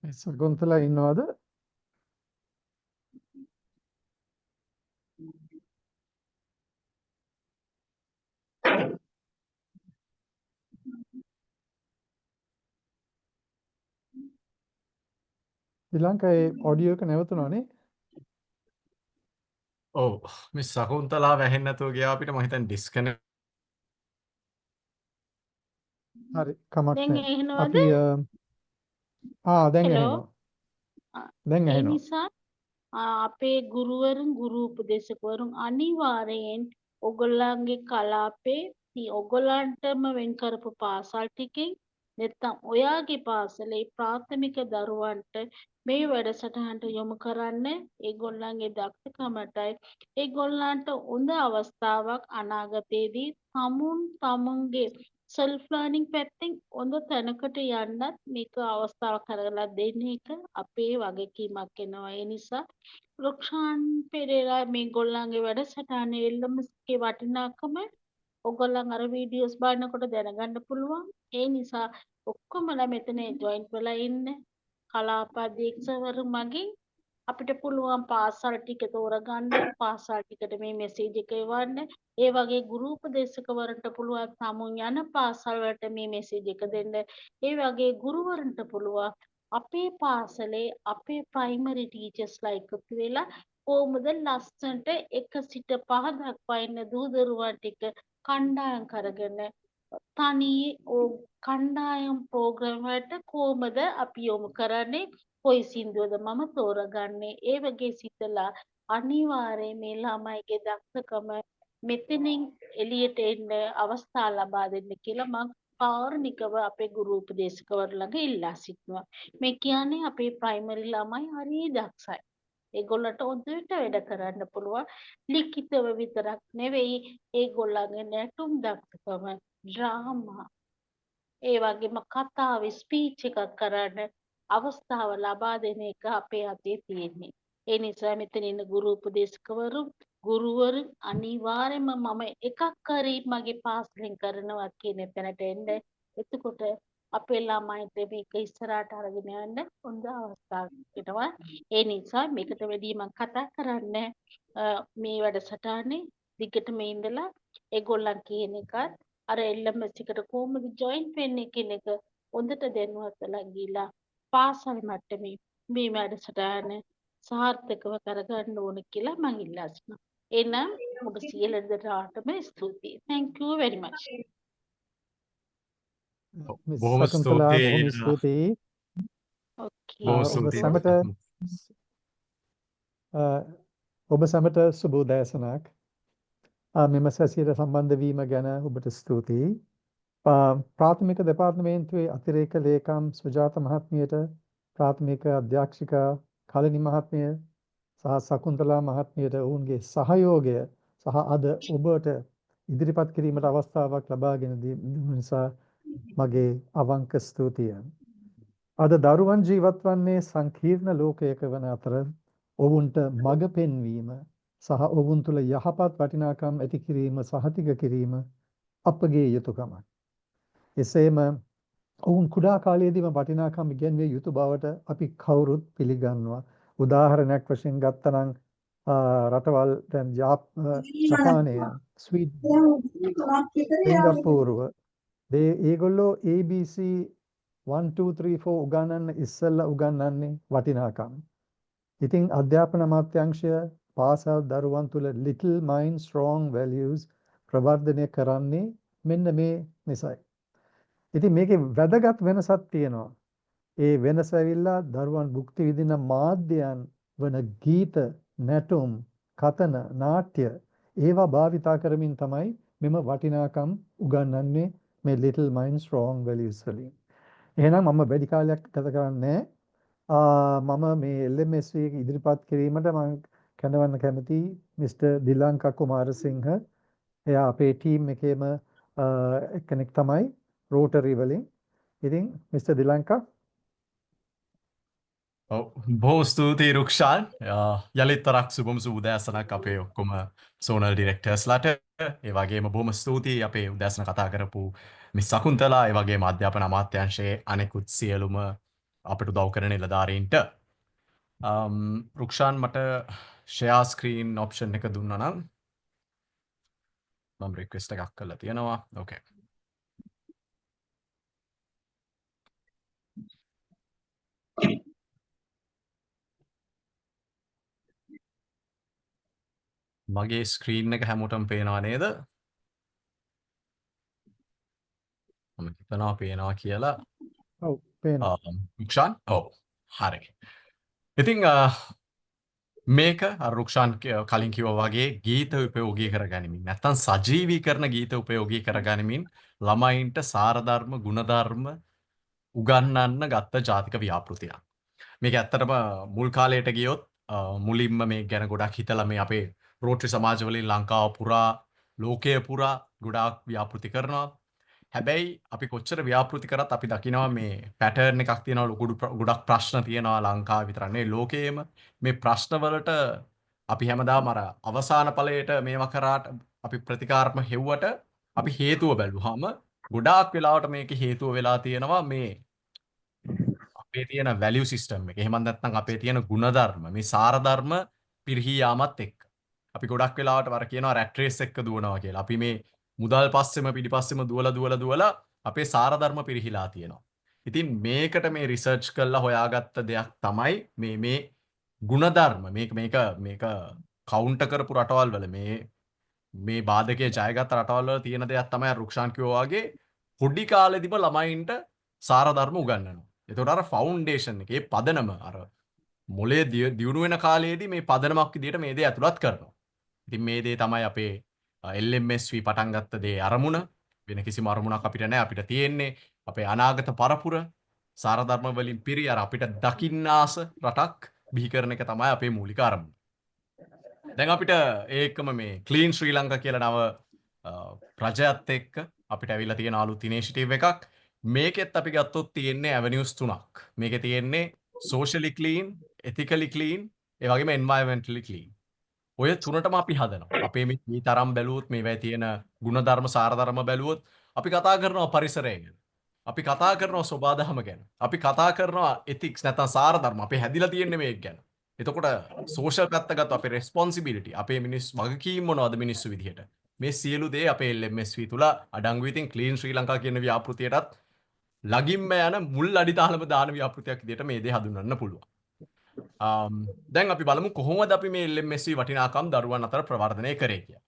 සගොන්තලා ඉන්නවද? ශ්‍රී ලංකාවේ ඔඩියෝ එක නැවතුණානේ. ඔව් මේ සකුන්තලාව ඇහෙන්නේ නැතුව ගියා අපිට මම හිතන්නේ ඩිස්කනෙක්ට්. හරි කමක් දැන් නැහැ. ඇහෙනවද? අපි දැන් හෙලෝ. ඇහෙනවා. දැන් ඒ ඇහෙනවා. නිසා අපේ ගුරුවරුන් ගුරු උපදේශකවරුන් අනිවාර්යෙන් ඔයගොල්ලන්ගේ කලාපේ ඔයගොල්ලන්ටම වෙන් කරපු පාසල් ටිකෙන් නැත්නම් ඔයාගේ පාසලේ ප්‍රාථමික දරුවන්ට මේ වැඩසටහනට යොමු කරන්න. ඒගොල්ලන්ගේ දක්ෂකමටයි ඒගොල්ලන්ට හොඳ අවස්ථාවක් අනාගතයේදී තමුන්ගේ සෙල්ෆ් ලර්නින් පැත්තෙන් හොඳ තැනකට යන්නත් මේක අවස්ථාවක් කරලා දෙන එක අපේ වගකීමක් වෙනවා. ඒ නිසා රුක්ෂාන් පෙරේරා මේගොල්ලන්ගේ වැඩසටහනේ එල්ලමස්ගේ වටිනාකම ඔයගොල්ලන් අර වීඩියෝස් බලනකොට දැනගන්න පුළුවන්. ඒ නිසා ඔක්කොමලා මෙතන ජොයින්ට් වෙලා ඉන්න. කලාප අධ්‍යක්ෂකවරු මගින් අපිට පුළුවන් පාසල් ටික තෝරගන්න. පාසල් ටිකට මේ මෙසේජ් එක එවන්න. ඒ වගේ ගුරු උපදේශකවරන්ට පුළුවන් සමුන් යන පාසල් වලට මේ මෙසේජ් එක දෙන්න. ඒ වගේ ගුරුවරන්ට පුළුවන් අපේ පාසලේ අපේ ප්‍රයිමරි ටීචර්ස්ලා එකතු වෙලා කොහොමද ලස්සනට 1 සිට 5 දක්වා ඉන්න දූ දරුවන් ටික කණ්ඩායම් කරගෙන කණ්ඩායම් ප්‍රෝග්‍රෑම් වලට කොහොමද අපි යොමු කරන්නේ, කොයි සින්දුවද මම තෝරගන්නේ, ඒ වගේ සිතලා අනිවාර්යයෙන් මේ ළමයිගේ දක්ෂකම මෙතනින් එළියට එන්න අවස්ථා ලබා දෙන්න කියලා මම කාරුණිකව අපේ ගුරු උපදේශකවරු ළඟ ඉල්ලා සිටිනවා. මේ කියන්නේ අපේ ප්‍රයිමරි ළමයි හරිය දක්ෂයි. ඒගොල්ලන්ට හොඳට වැඩ කරන්න පුළුවන්. ලිඛිතව විතරක් නෙවෙයි ඒගොල්ලන්ගේ නැටුම් දක්ෂකම, ඩ්‍රාමා, ඒ වගේම කතාව ස්පීච් එකක් කරන්න අවස්ථාව ලබා දෙන එක අපේ අතේ තියෙන්නේ. ඒ නිසා මෙතන ඉන්න ගුරු උපදේශකවරු ගුරුවරු අනිවාර්යයෙන්ම මම එකක් හරි මගේ පාසලෙන් කරනවා කියන තැනට එන්න. එතකොට අපේ ළමයින්ට මේක ඉස්සරහට අරගෙන යන්න හොඳ අවස්ථාවක් වෙනවා. ඒ නිසා මේකට වැඩි මම කතා කරන්නේ මේ වැඩසටහනේ දිගටම ඉඳලා ඒගොල්ලන් කියන එකත් අර LMS එකට කොහොමද ජොයින් වෙන්නේ කියන එක හොඳට දැනුවත් වෙලා ගිහිලා පාසල් මට්ටමේ මේ වැඩසටහන සාර්ථකව කරගන්න ඕන කියලා මම ඉල්ලා සිටිනවා. එහෙනම් ඔබ සියලු දෙනාටම ස්තුතියි. Thank you very much. Miss බොහොම සකුන්තලා ස්තුතියි. බොහොම ස්තුතියි. Okay. බොහොම ඔබ ස්තුතියි. සැමට ඔබ සැමට සුබ උදෑසනක්. මෙම සැසියට සම්බන්ධ වීම ගැන ඔබට ස්තුතියි. ප්‍රාථමික දෙපාර්තමේන්තුවේ අතිරේක ලේකම් සුජාත මහත්මියට, ප්‍රාථමික අධ්‍යක්ෂිකා කලනි මහත්මිය සහ සකුන්තලා මහත්මියට ඔවුන්ගේ සහයෝගය සහ අද ඔබට ඉදිරිපත් කිරීමට අවස්ථාවක් ලබාගෙන දුන්න නිසා මගේ අවංක ස්තුතිය. අද දරුවන් ජීවත් වන්නේ සංකීර්ණ ලෝකයක වන අතර ඔවුන්ට මඟ පෙන්වීම සහ ඔවුන් තුළ යහපත් වටිනාකම් ඇති කිරීම සහතික කිරීම අපගේ යුතුයකමක්. එසේම ඔවුන් කුඩා කාලයේදීම වටිනාකම් ඉගෙනවිය යුතු බවට අපි කවුරුත් පිළිගන්නවා. උදාහරණයක් වශයෙන් ගත්තනම් රටවල් දැන් ජපානය, ස්වීඩන්, සිංගප්පූරුව ඒගොල්ලෝ ABC 1 2 3 4 උගන්වන්න ඉස්සෙල්ලා උගන්වන්නේ වටිනාකම්. ඉතින් අධ්‍යාපන අමාත්‍යාංශය පාසල් දරුවන් තුළ little mind strong values ප්‍රවර්ධනය කරන්නේ මෙන්න මේ නිසයි. ඉතින් මේකේ වැදගත් වෙනසක් තියෙනවා. ඒ වෙනස ඇවිල්ලා දරුවන් භුක්ති විඳින මාධ්‍යයන් වන ගීත, නැටුම්, කතන, නාට්‍ය ඒවා භාවිතා කරමින් තමයි මෙම වටිනාකම් උගන්වන්නේ මේ little mind strong values වලින්. එහෙනම් මම වැඩි කාලයක් ගත කරන්නේ මම මේ LMS එක ඉදිරිපත් කිරීමට මම කැඳවන්න කැමති මිස්ටර් දිලංකා කුමාරසිංහ. එයා අපේ ටීම් එකේම එක්කෙනෙක් තමයි රෝටරි වලින්. ඉතින් මිස්ටර් දිලංකා ඔව් බොහෝ ස්තුතියි රුක්ෂාන් යළිත් තරක් සුබම උදෑසනක් අපේ ඔක්කොම සෝනල් ඩිරෙක්ටර්ස්ලාට ඒ වගේම බොහොම ස්තුතියි අපේ උදෑසන කතා කරපු මිස් සකුන්තලා ඒ වගේම අධ්‍යාපන අමාත්‍යාංශයේ අනෙකුත් සියලුම අපිට උදව් කරන නිලධාරීන්ට රුක්ෂාන් මට ෂෙයා ස්ක්‍රීන් ඔප්ෂන් එක දුන්නා නම් මම රික්වෙස්ට් එකක් කරලා තියෙනවා ඕකේ මගේ ස්ක්‍රීන් එක හැමෝටම පේනවා නේද මම හිතනවා පේනවා කියලා ඔව් පේනවා. රුක්ෂාන් ඔව් හරි ඉතින් මේක රුක්ෂාන් කලින් කිව්වා වගේ ගීත උපයෝගී කරගනිමින් නැත්තම් සජීවී කරන ගීත උපයෝගී කරගනිමින් ළමයින්ට සාරධර්ම ගුණධර්ම උගන්වන්න ගත්ත ජාතික ව්‍යාපෘතියක්. මේක ඇත්තටම මුල් කාලයට ගියොත් මුලින්ම මේ ගැන ගොඩක් හිතලා මේ අපේ රෝටරි සමාජවලින් ලංකාව පුරා ලෝකය පුරා ගොඩාක් ව්‍යාපෘති කරනවා. හැබැයි අපි කොච්චර ව්‍යාපෘති කරත් අපි දකිනවා මේ පැටර්න් එකක් තියෙනවා ගොඩක් ප්‍රශ්න තියෙනවා ලංකාව විතරක් නෙවෙයි ලෝකයේම මේ ප්‍රශ්නවලට අපි හැමදාම අර අවසාන ඵලයට මේවා කරාට අපි ප්‍රතිකාරම හෙව්වට අපි හේතුව බැලුවාම ගොඩාක් වෙලාවට මේකේ හේතුව වෙලා තියෙනවා මේ අපේ තියෙන වැලියු සිස්ටම් එක. එහෙම නැත්නම් අපේ තියෙන ගුණධර්ම මේ සාරධර්ම පිරිහී යාමත් එක්ක. අපි ගොඩක් වෙලාවට වර කියනවා රැට් රේස් එක්ක දුවනවා කියලා. අපි මේ මුදල් පස්සෙම පිටිපස්සෙම දුවලා අපේ සාරධර්ම පිරිහිලා තියෙනවා. ඉතින් මේකට මේ රිසර්ච් කරලා හොයාගත්ත දෙයක් තමයි මේ ගුණධර්ම මේක කවුන්ටර් කරපු රටවල් වල මේ බාධකයේ ජයගත් රටවල් වල තියෙන දෙයක් තමයි රුක්ෂාන් කිව්වා වගේ පොඩි කාලෙදිම ළමයින්ට සාරධර්ම උගන්වනවා. එතකොට අර ෆවුන්ඩේෂන් එකේ පදනම අර මොලේ දියුණු වෙන කාලයේදී මේ පදනමක් විදිහට මේ දේ ඇතුළත් කරනවා. ඉතින් මේ දේ තමයි අපේ LMSV පටන් ගත්ත දේ අරමුණ. වෙන කිසිම අරමුණක් අපිට නැහැ. අපිට තියෙන්නේ අපේ අනාගත පරපුර සාරධර්ම වලින් පිරි අර අපිට දකින්න ආස රටක් බිහි කරන එක තමයි අපේ මූලික අරමුණ. දැන් අපිට ඒකම මේ ක්ලීන් ශ්‍රී ලංකා කියලා නව ප්‍රජයත් එක්ක අපිට ඇවිල්ලා තියෙන අලුත් ඉනිෂියටිව් එකක්. මේකෙත් අපි ගත්තොත් තියෙන්නේ ඇවනියුස් 3ක්. මේකේ තියෙන්නේ socially clean, ethically clean, ඒ වගේම environmentally clean. ඔය තුනටම අපි හදනවා. අපේ මේ තරම් බැලුවොත් මේවැයි තියෙන ಗುಣධර්ම සාරධර්ම බැලුවොත් අපි කතා කරනවා පරිසරය ගැන. අපි කතා කරනවා සබාදහම ගැන. අපි කතා කරනවා ethics නැත්නම් සාරධර්ම. අපි හැදිලා තියෙන්නේ මේක ගැන. එතකොට social පැත්ත ගත්ත අපේ responsibility අපේ මිනිස් වගකීම් මොනවද මිනිස්සු විදිහට. මේ සියලු දේ අපේ LMSV තුල අඩංගු ඉතින් clean ශ්‍රී ලංකා කියන ව්‍යාපෘතියටත් ලගින්ම යන මුල් අඩිතාලම දාන ව්‍යාපෘතියක් විදිහට මේ දේ හඳුන්වන්න පුළුවන්. දැන් අපි බලමු කොහොමද අපි මේ LMSV වටිනාකම් දරුවන් අතර ප්‍රවර්ධනය කරේ කියලා.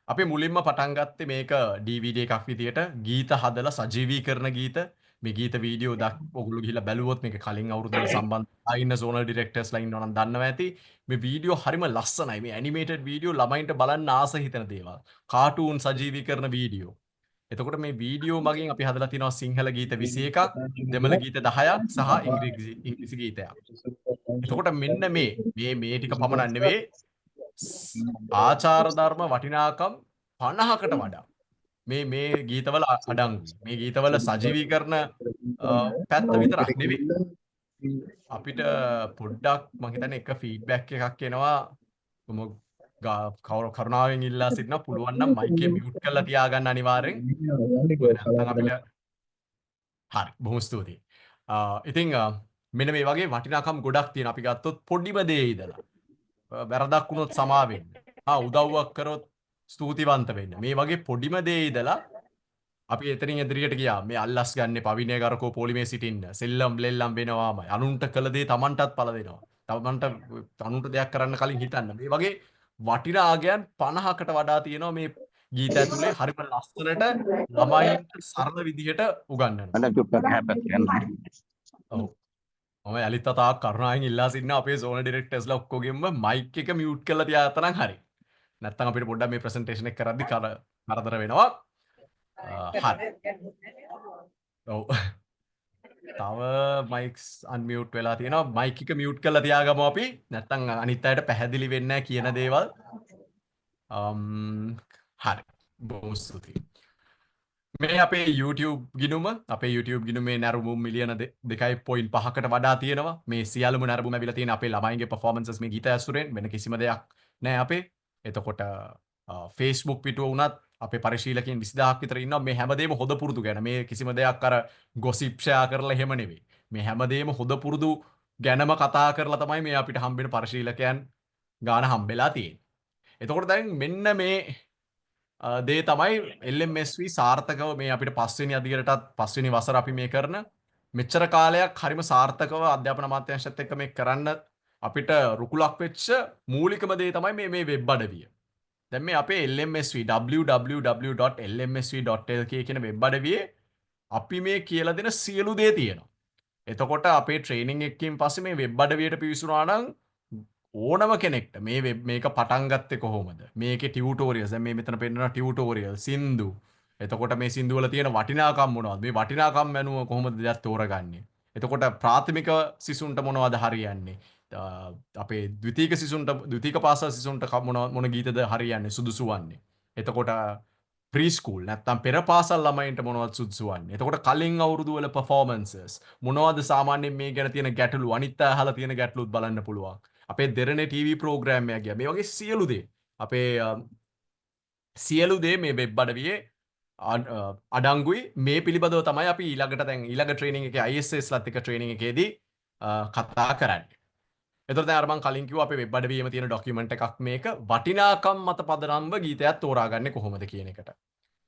අපි මුලින්ම පටන් ගත්තේ මේක DVD එකක් විදිහට ගීත හදලා සජීවී කරන ගීත මේ ගීත වීඩියෝ ඔයගොල්ලෝ ගිහිල්ලා බැලුවොත් මේක කලින් අවුරුද්දවල සම්බන්ධ ඉන්න සෝනල් ඩිරෙක්ටර්ස්ලා ඉන්නවා නම් දන්නවා ඇති මේ වීඩියෝ හරිම ලස්සනයි මේ ඇනිමේටඩ් වීඩියෝ ළමයින්ට බලන්න ආස හිතෙන දේවල් කාටූන් සජීවී කරන වීඩියෝ එතකොට මේ වීඩියෝ මගින් අපි හදලා තිනවා සිංහල ගීත 21ක් දෙමළ ගීත 10ක් සහ ඉංග්‍රීසි ගීතයක්. එතකොට මෙන්න මේ ටික පමණක් නෙවෙයි ආචාර ධර්ම වටිනාකම් 50කට වඩා මේ ගීතවල අඩංගුයි. මේ ගීතවල සජීවීකරණ පැත්ත විතරක් නෙවෙයි. අපිට පොඩ්ඩක් මම හිතන්නේ එක ෆීඩ්බැක් එකක් එනවා. කරුණාවෙන් ඉල්ලා සිටිනවා පුළුවන් නම් මයික් එක මියුට් කරලා තියාගන්න අනිවාර්යෙන්. නැත්නම් අපිට හරි බොහොම ස්තුතියි. ඉතින් මෙන්න මේ වගේ වටිනාකම් ගොඩක් තියෙනවා. අපි ගත්තොත් පොඩිම දේ ඉඳලා වැරදක් වුණොත් සමා වෙන්න. උදව්වක් කරොත් ස්තුතිවන්ත වෙන්න. මේ වගේ පොඩිම දේ ඉඳලා අපි එතනින් ඉදිරියට ගියා. මේ අල්ලස් ගන්න පවිනය කරකෝ පොලිමේ සිටින්න. සෙල්ලම් ලෙල්ලම් වෙනවාමයි. අනුන්ට කළ දේ Tamanටත් පළ දෙනවා. අනුන්ට දෙයක් කරන්න කලින් හිතන්න. මේ වගේ වටිනා ආගයන් 50කට වඩා තියෙනවා මේ ගීත ඇතුලේ හරිම ලස්සනට ළමයින්ට සරල විදිහට උගන්වනවා. ඔව්. මම යලිත් තාක් කරුණාවෙන් ඉල්ලා සිටිනවා අපේ සෝන ඩිරෙක්ටර්ස්ලා ඔක්කොගෙම මයික් එක මියුට් කරලා තියාගත්තා නම් හරි. නැත්තම් අපිට පොඩ්ඩක් මේ ප්‍රසන්ටේෂන් එක කරද්දි කරදර වෙනවා. හරි. ඔව්. තව මයික්ස් අන්මියුට් වෙලා තියෙනවා. මයික් එක මියුට් කරලා තියාගමු අපි. නැත්තම් අනිත් අයට පැහැදිලි වෙන්නේ නැහැ කියන දේවල්. හරි. බොහොම ස්තුතියි. මේ අපේ YouTube ගිණුම අපේ YouTube ගිණුමේ නැරඹුම් මිලියන 2.5කට වඩා තියෙනවා. මේ සියලුම නැරඹුම් ඇවිල්ලා තියෙන අපේ ළමයින්ගේ performances මේ ගීත ඇසුරෙන් වෙන කිසිම දෙයක් නෑ අපේ. එතකොට Facebook පිටුව වුණත් අපේ පරිශීලකයන් 20000ක් විතර ඉන්නවා. මේ හැමදේම හොද පුරුදු ගැන. මේ කිසිම දෙයක් අර gossip share කරලා එහෙම නෙවෙයි. මේ හැමදේම හොද පුරුදු ගැනම කතා කරලා තමයි මේ අපිට හම්බෙන පරිශීලකයන් ගාන හම්බෙලා තියෙන්නේ. එතකොට දැන් මෙන්න මේ දේ තමයි LMSV සාර්ථකව මේ අපිට පස්වෙනි අදියරටත් පස්වෙනි වසර අපි මේ කරන මෙච්චර කාලයක් හරිම සාර්ථකව අධ්‍යාපන අමාත්‍යාංශයත් එක්ක මේ කරන්න අපිට රුකුලක් වෙච්ච මූලිකම දේ තමයි මේ වෙබ් අඩවිය. දැන් මේ අපේ LMSV www.lmsv.lk කියන වෙබ් අඩවියේ අපි මේ කියලා දෙන සියලු දේ තියෙනවා. එතකොට අපේ ට්‍රේනින් එකකින් පස්සේ මේ වෙබ් අඩවියට පිවිසුනා නම් ඕනම කෙනෙක්ට මේක පටන් ගත්තේ කොහොමද? මේකේ ටියුටෝරියල්ස් දැන් මේ මෙතන පෙන්නන ටියුටෝරියල් සින්දු. එතකොට මේ සින්දු වල තියෙන වටිනාකම් මොනවද? මේ වටිනාකම් මනුව කොහොමද දෙයක් තෝරගන්නේ? එතකොට ප්‍රාථමික සිසුන්ට මොනවද හරියන්නේ? අපේ ද්විතීක සිසුන්ට ද්විතීක පාසල් සිසුන්ට මොන ගීතද හරියන්නේ සුදුසු වන්නේ? එතකොට ප්‍රීස්කූල් නැත්තම් පෙර පාසල් ළමයින්ට මොනවද සුදුසු වන්නේ? එතකොට කලින් අවුරුදු වල performances මොනවද සාමාන්‍යයෙන් මේ ගැන තියෙන ගැටලු අනිත් අය අහලා තියෙන ගැටලුත් බලන්න පුළුවන්. අපේ දෙරනේ TV ප්‍රෝග්‍රෑම් එකක් ගියා. මේ වගේ සියලු දේ අපේ සියලු දේ මේ වෙබ් අඩවියේ අඩංගුයි. මේ පිළිබඳව තමයි අපි ඊළඟට දැන් ඊළඟ ට්‍රේනින් එකේ ISS ලත් එක ට්‍රේනින් එකේදී කතා කරන්නේ. එතකොට දැන් අර මම කලින් කිව්වා අපේ වෙබ් අඩවියේම තියෙන ડોකියුමන්ට් එකක් මේක වටිනාකම් මත පදනම්ව ගීතයක් තෝරාගන්නේ කොහොමද කියන එකට.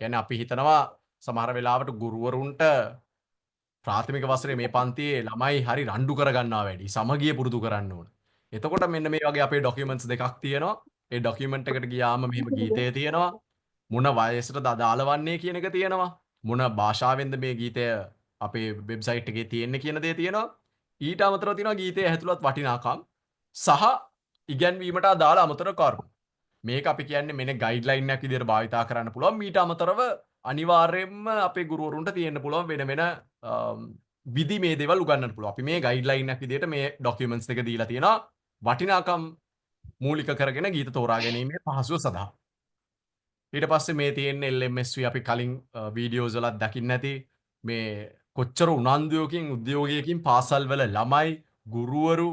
කියන්නේ අපි හිතනවා සමහර වෙලාවට ගුරුවරුන්ට ප්‍රාථමික වසරේ මේ පන්තියේ ළමයි හරි රණ්ඩු කරගන්නවා වැඩි. සමගිය පුරුදු කරන්න ඕන. එතකොට මෙන්න මේ වගේ අපේ ડોකියුමන්ට්ස් දෙකක් තියෙනවා. ඒ ડોකියුමන්ට් එකට ගියාම මෙහෙම ගීතය තියෙනවා. මොන වයසටද අදාළ වන්නේ කියන එක තියෙනවා. මොන භාෂාවෙන්ද මේ ගීතය අපේ වෙබ්සයිට් එකේ තියෙන්නේ කියන දේ තියෙනවා. ඊට අමතරව තියෙනවා ගීතයේ ඇතුළත් වටිනාකම් සහ ඉගැන්වීමට අදාළ අමතර කරුණු. මේක අපි කියන්නේ මෙන්න ගයිඩ්ලයින් එකක් විදිහට භාවිතා කරන්න පුළුවන්. ඊට අමතරව අනිවාර්යයෙන්ම අපේ ගුරුවරුන්ට තියෙන්න පුළුවන් වෙන වෙන විදි මේ දේවල් උගන්වන්න පුළුවන්. අපි මේ ගයිඩ්ලයින් එකක් විදිහට මේ ડોකියුමන්ට්ස් දෙක දීලා තියෙනවා. වටිනාකම් මූලික කරගෙන ගීත තෝරා ගැනීමේ පහසුව සඳහා. ඊට පස්සේ මේ තියෙන LMSV අපි කලින් වීඩියෝස් වලත් දකින්න ඇති මේ කොච්චර උනන්දුවකින් උද්‍යෝගයකින් පාසල් වල ළමයි ගුරුවරු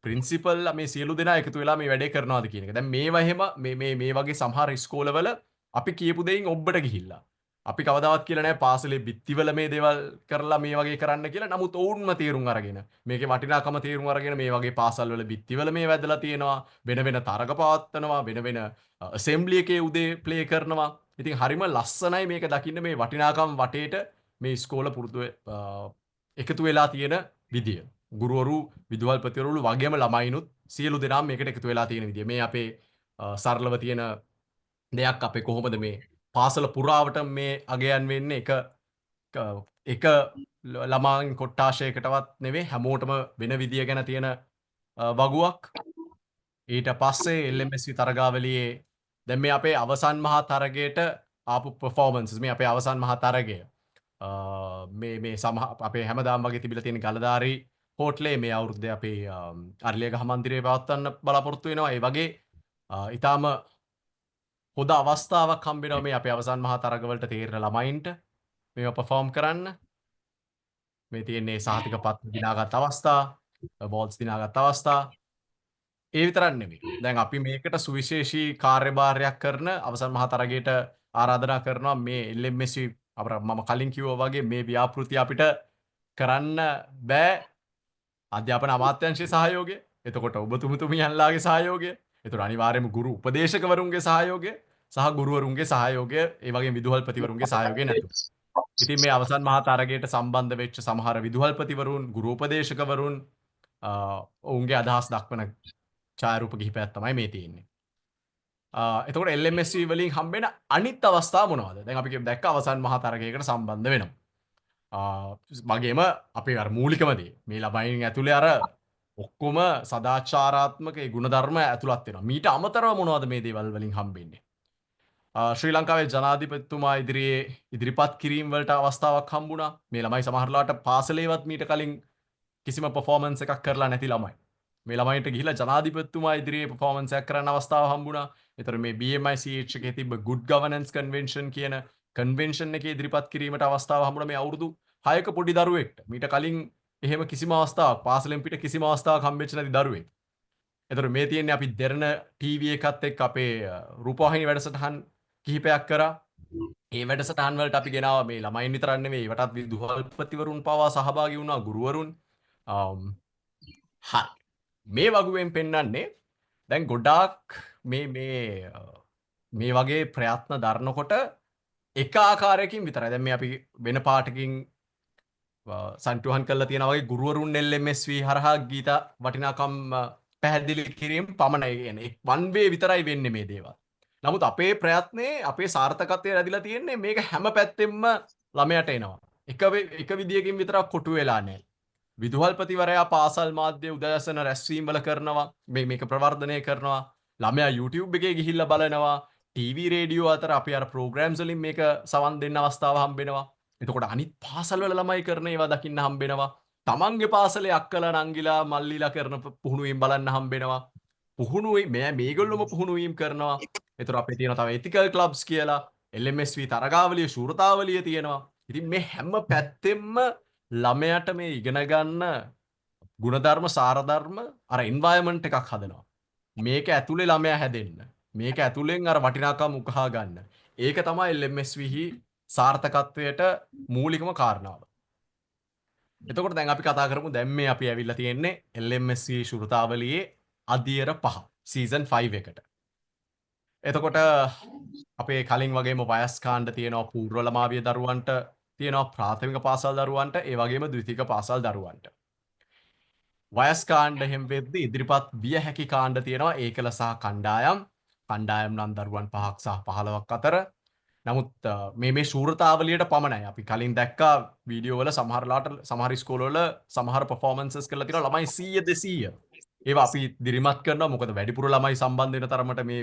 ප්‍රින්සිපල් මේ සියලු දෙනා එකතු වෙලා මේ වැඩේ කරනවාද කියන එක. දැන් මේවා එහෙම මේ වගේ සමහර ඉස්කෝලවල අපි කියපු දෙයින් ඔබට ගිහිල්ලා. අපි කවදාවත් කියලා නැහැ පාසලේ බිත්තිවල මේ දේවල් කරලා මේ වගේ කරන්න කියලා. නමුත් ඔවුන්ම තීරුම් අරගෙන මේකේ වටිනාකම තීරුම් අරගෙන මේ වගේ පාසල්වල බිත්තිවල මේ වැදලා තියෙනවා. වෙන වෙන තරග පවත්වනවා. වෙන වෙන ඇසෙම්බලි එකේ උදේ ප්ලේ කරනවා. ඉතින් හරිම ලස්සනයි මේක දකින්න මේ වටිනාකම් වටේට මේ ඉස්කෝල පුරුදු එකතු වෙලා තියෙන විදිය. ගුරුවරු විදුහල්පතිවරු වගේම ළමයිනුත් සියලු දෙනාම මේකට එකතු වෙලා තියෙන විදිය. මේ අපේ සරලව තියෙන දෙයක් අපේ කොහොමද මේ පාසල පුරාවට මේ අගයන් වෙන්නේ එක ළමාන් කොට්ටාශයකටවත් නෙවෙයි හැමෝටම වෙන විදිය ගැන තියෙන වගුවක්. ඊට පස්සේ LMSV තරගාවලියේ දැන් මේ අපේ අවසන් මහා තරගයට ආපු performances මේ අපේ අවසන් මහා තරගය මේ අපේ හැමදාම වගේ තිබිලා තියෙන ගලදාරි හෝටලේ මේ අවුරුද්දේ අපේ අරලියගහ මන්දිරයේ පවත්වන්න බලාපොරොත්තු වෙනවා. ඒ වගේ ඊටාම හොඳ අවස්ථාවක් හම්බෙනවා මේ අපේ අවසන් මහා තරගවලට තීරණ ළමයින්ට මේවා perform කරන්න. මේ තියෙන්නේ සහතික පත්‍ර දිනාගත් අවස්ථා, awards දිනාගත් අවස්ථා. ඒ විතරක් නෙමෙයි. දැන් අපි මේකට සුවිශේෂී කාර්යභාරයක් කරන අවසන් මහා තරගයට ආරාධනා කරනවා මේ LMSV මම කලින් කිව්වා වගේ මේ ව්‍යාපෘති අපිට කරන්න බෑ අධ්‍යාපන අමාත්‍යාංශයේ සහයෝගය. එතකොට ඔබතුමියන්ලාගේ සහයෝගය. එතකොට අනිවාර්යයෙන්ම ගුරු උපදේශකවරුන්ගේ සහයෝගය සහ ගුරුවරුන්ගේ සහයෝගය, ඒ වගේම විදුහල්පතිවරුන්ගේ සහයෝගය නැතුව. ඉතින් මේ අවසන් මහා තරගයට සම්බන්ධ වෙච්ච සමහර විදුහල්පතිවරුන්, ගුරු උපදේශකවරුන් ඔවුන්ගේ අදහස් දක්වන ඡායාරූප කිහිපයක් තමයි මේ තියෙන්නේ. එතකොට LMSV වලින් හම්බෙන අනිත් අවස්ථා මොනවද? දැන් අපි දැක්ක අවසන් මහා තරගයකට සම්බන්ධ වෙනවා. වගේම අපේ අර මූලිකම දේ මේ ළමයින් ඇතුලේ අර ඔක්කොම සදාචාරාත්මක ඒ ගුණධර්ම ඇතුළත් වෙනවා. මීට අමතරව මොනවද මේ දේවල් වලින් හම්බෙන්නේ? ශ්‍රී ලංකාවේ ජනාධිපතිතුමා ඉදිරියේ ඉදිරිපත් කිරීම වලට අවස්ථාවක් හම්බුණා. මේ ළමයි සමහරලාට පාසලේවත් මීට කලින් කිසිම performance එකක් කරලා නැති ළමයි. මේ ළමයින්ට ගිහිලා ජනාධිපතිතුමා ඉදිරියේ performance එකක් කරන්න අවස්ථාව හම්බුණා. ඒතර මේ BMICH එකේ තිබ්බ good governance convention කියන කන්වෙන්ෂන් එකේ ඉදිරිපත් කිරීමට අවස්ථාව හම්බුණා මේ අවුරුදු 6ක පොඩි දරුවෙක්ට. මීට කලින් එහෙම කිසිම අවස්ථාවක් පාසලෙන් පිට කිසිම අවස්ථාවක් හම්බෙච්ච නැති දරුවෙක්. එතකොට මේ තියෙන්නේ අපි දෙරණ ටීවී එකත් එක්ක අපේ රූපවාහිනී වැඩසටහන් කිහිපයක් කරා. ඒ වැඩසටහන් වලට අපි ගෙනාවා මේ ළමයින් විතරක් නෙවෙයි ඒවටත් විදුහල්පතිවරුන් පවා සහභාගී වුණා ගුරුවරුන්. හරි. මේ වගුවෙන් පෙන්වන්නේ දැන් ගොඩාක් මේ වගේ ප්‍රයත්න දරනකොට එක ආකාරයකින් විතරයි. දැන් මේ අපි වෙන පාටකින් සන්තුහන් කරලා තියෙන වගේ ගුරුවරුන් LMSV හරහා ගීත වටිනාකම් පැහැදිලි කිරීම පමණයි කියන්නේ. one way විතරයි වෙන්නේ මේ දේවල්. නමුත් අපේ ප්‍රයත්නයේ අපේ සාර්ථකත්වය රැඳිලා තියෙන්නේ මේක හැම පැත්තෙම ළමයට එනවා. එක විදියකින් විතරක් කොටු වෙලා නැහැ. විදුහල්පතිවරයා පාසල් මාධ්‍ය උදෑසන රැස්වීම් වල කරනවා. මේක ප්‍රවර්ධනය කරනවා. ළමයා YouTube එකේ ගිහිල්ලා බලනවා. ටීවී රේඩියෝ අතර අපි අර ප්‍රෝග්‍රෑම්ස් වලින් මේක සවන් දෙන්න අවස්ථාව හම්බෙනවා. එතකොට අනිත් පාසල්වල ළමයි කරන ඒවා දකින්න හම්බෙනවා. තමන්ගේ පාසලේ අක්කලා නංගිලා මල්ලිලා කරන පුහුණුවීම් බලන්න හම්බෙනවා. මේගොල්ලොම පුහුණුවීම් කරනවා. එතකොට අපේ තියෙන තව ethical clubs කියලා LMSV තරගාවලිය ශූරතාවලිය තියෙනවා. ඉතින් මේ හැම පැත්තෙම ළමයට මේ ඉගෙන ගන්න ගුණධර්ම සාරධර්ම අර environment එකක් හදනවා. මේක ඇතුලේ ළමයා හැදෙන්න. මේක ඇතුලෙන් අර වටිනාකම් උකහා ගන්න. ඒක තමයි LMSV සාර්ථකත්වයට මූලිකම කාරණාව. එතකොට දැන් අපි කතා කරමු දැන් මේ අපි ඇවිල්ලා තියෙන්නේ LMSV ශුරතාවලියේ අදියර 5 සීසන් 5 එකට. එතකොට අපේ කලින් වගේම වයස් කාණ්ඩ තියෙනවා පූර්ව ළමාවිය දරුවන්ට තියෙනවා ප්‍රාථමික පාසල් දරුවන්ට ඒ වගේම ද්විතීක පාසල් දරුවන්ට. වයස් කාණ්ඩ හැම වෙද්දී ඉදිරිපත් විය හැකි කාණ්ඩ තියෙනවා ඒකල සහ කණ්ඩායම් නම් දරුවන් 5ක් සහ 15ක් අතර. නමුත් මේ ශූරතාවලියට පමණයි. අපි කලින් දැක්කා වීඩියෝ වල සමහර ඉස්කෝලවල සමහර පර්ෆෝමන්සස් කරලා තියෙනවා ළමයි 100 200. ඒවා අපි දිරිමත් කරනවා මොකද වැඩිපුර ළමයි සම්බන්ධ වෙන තරමට මේ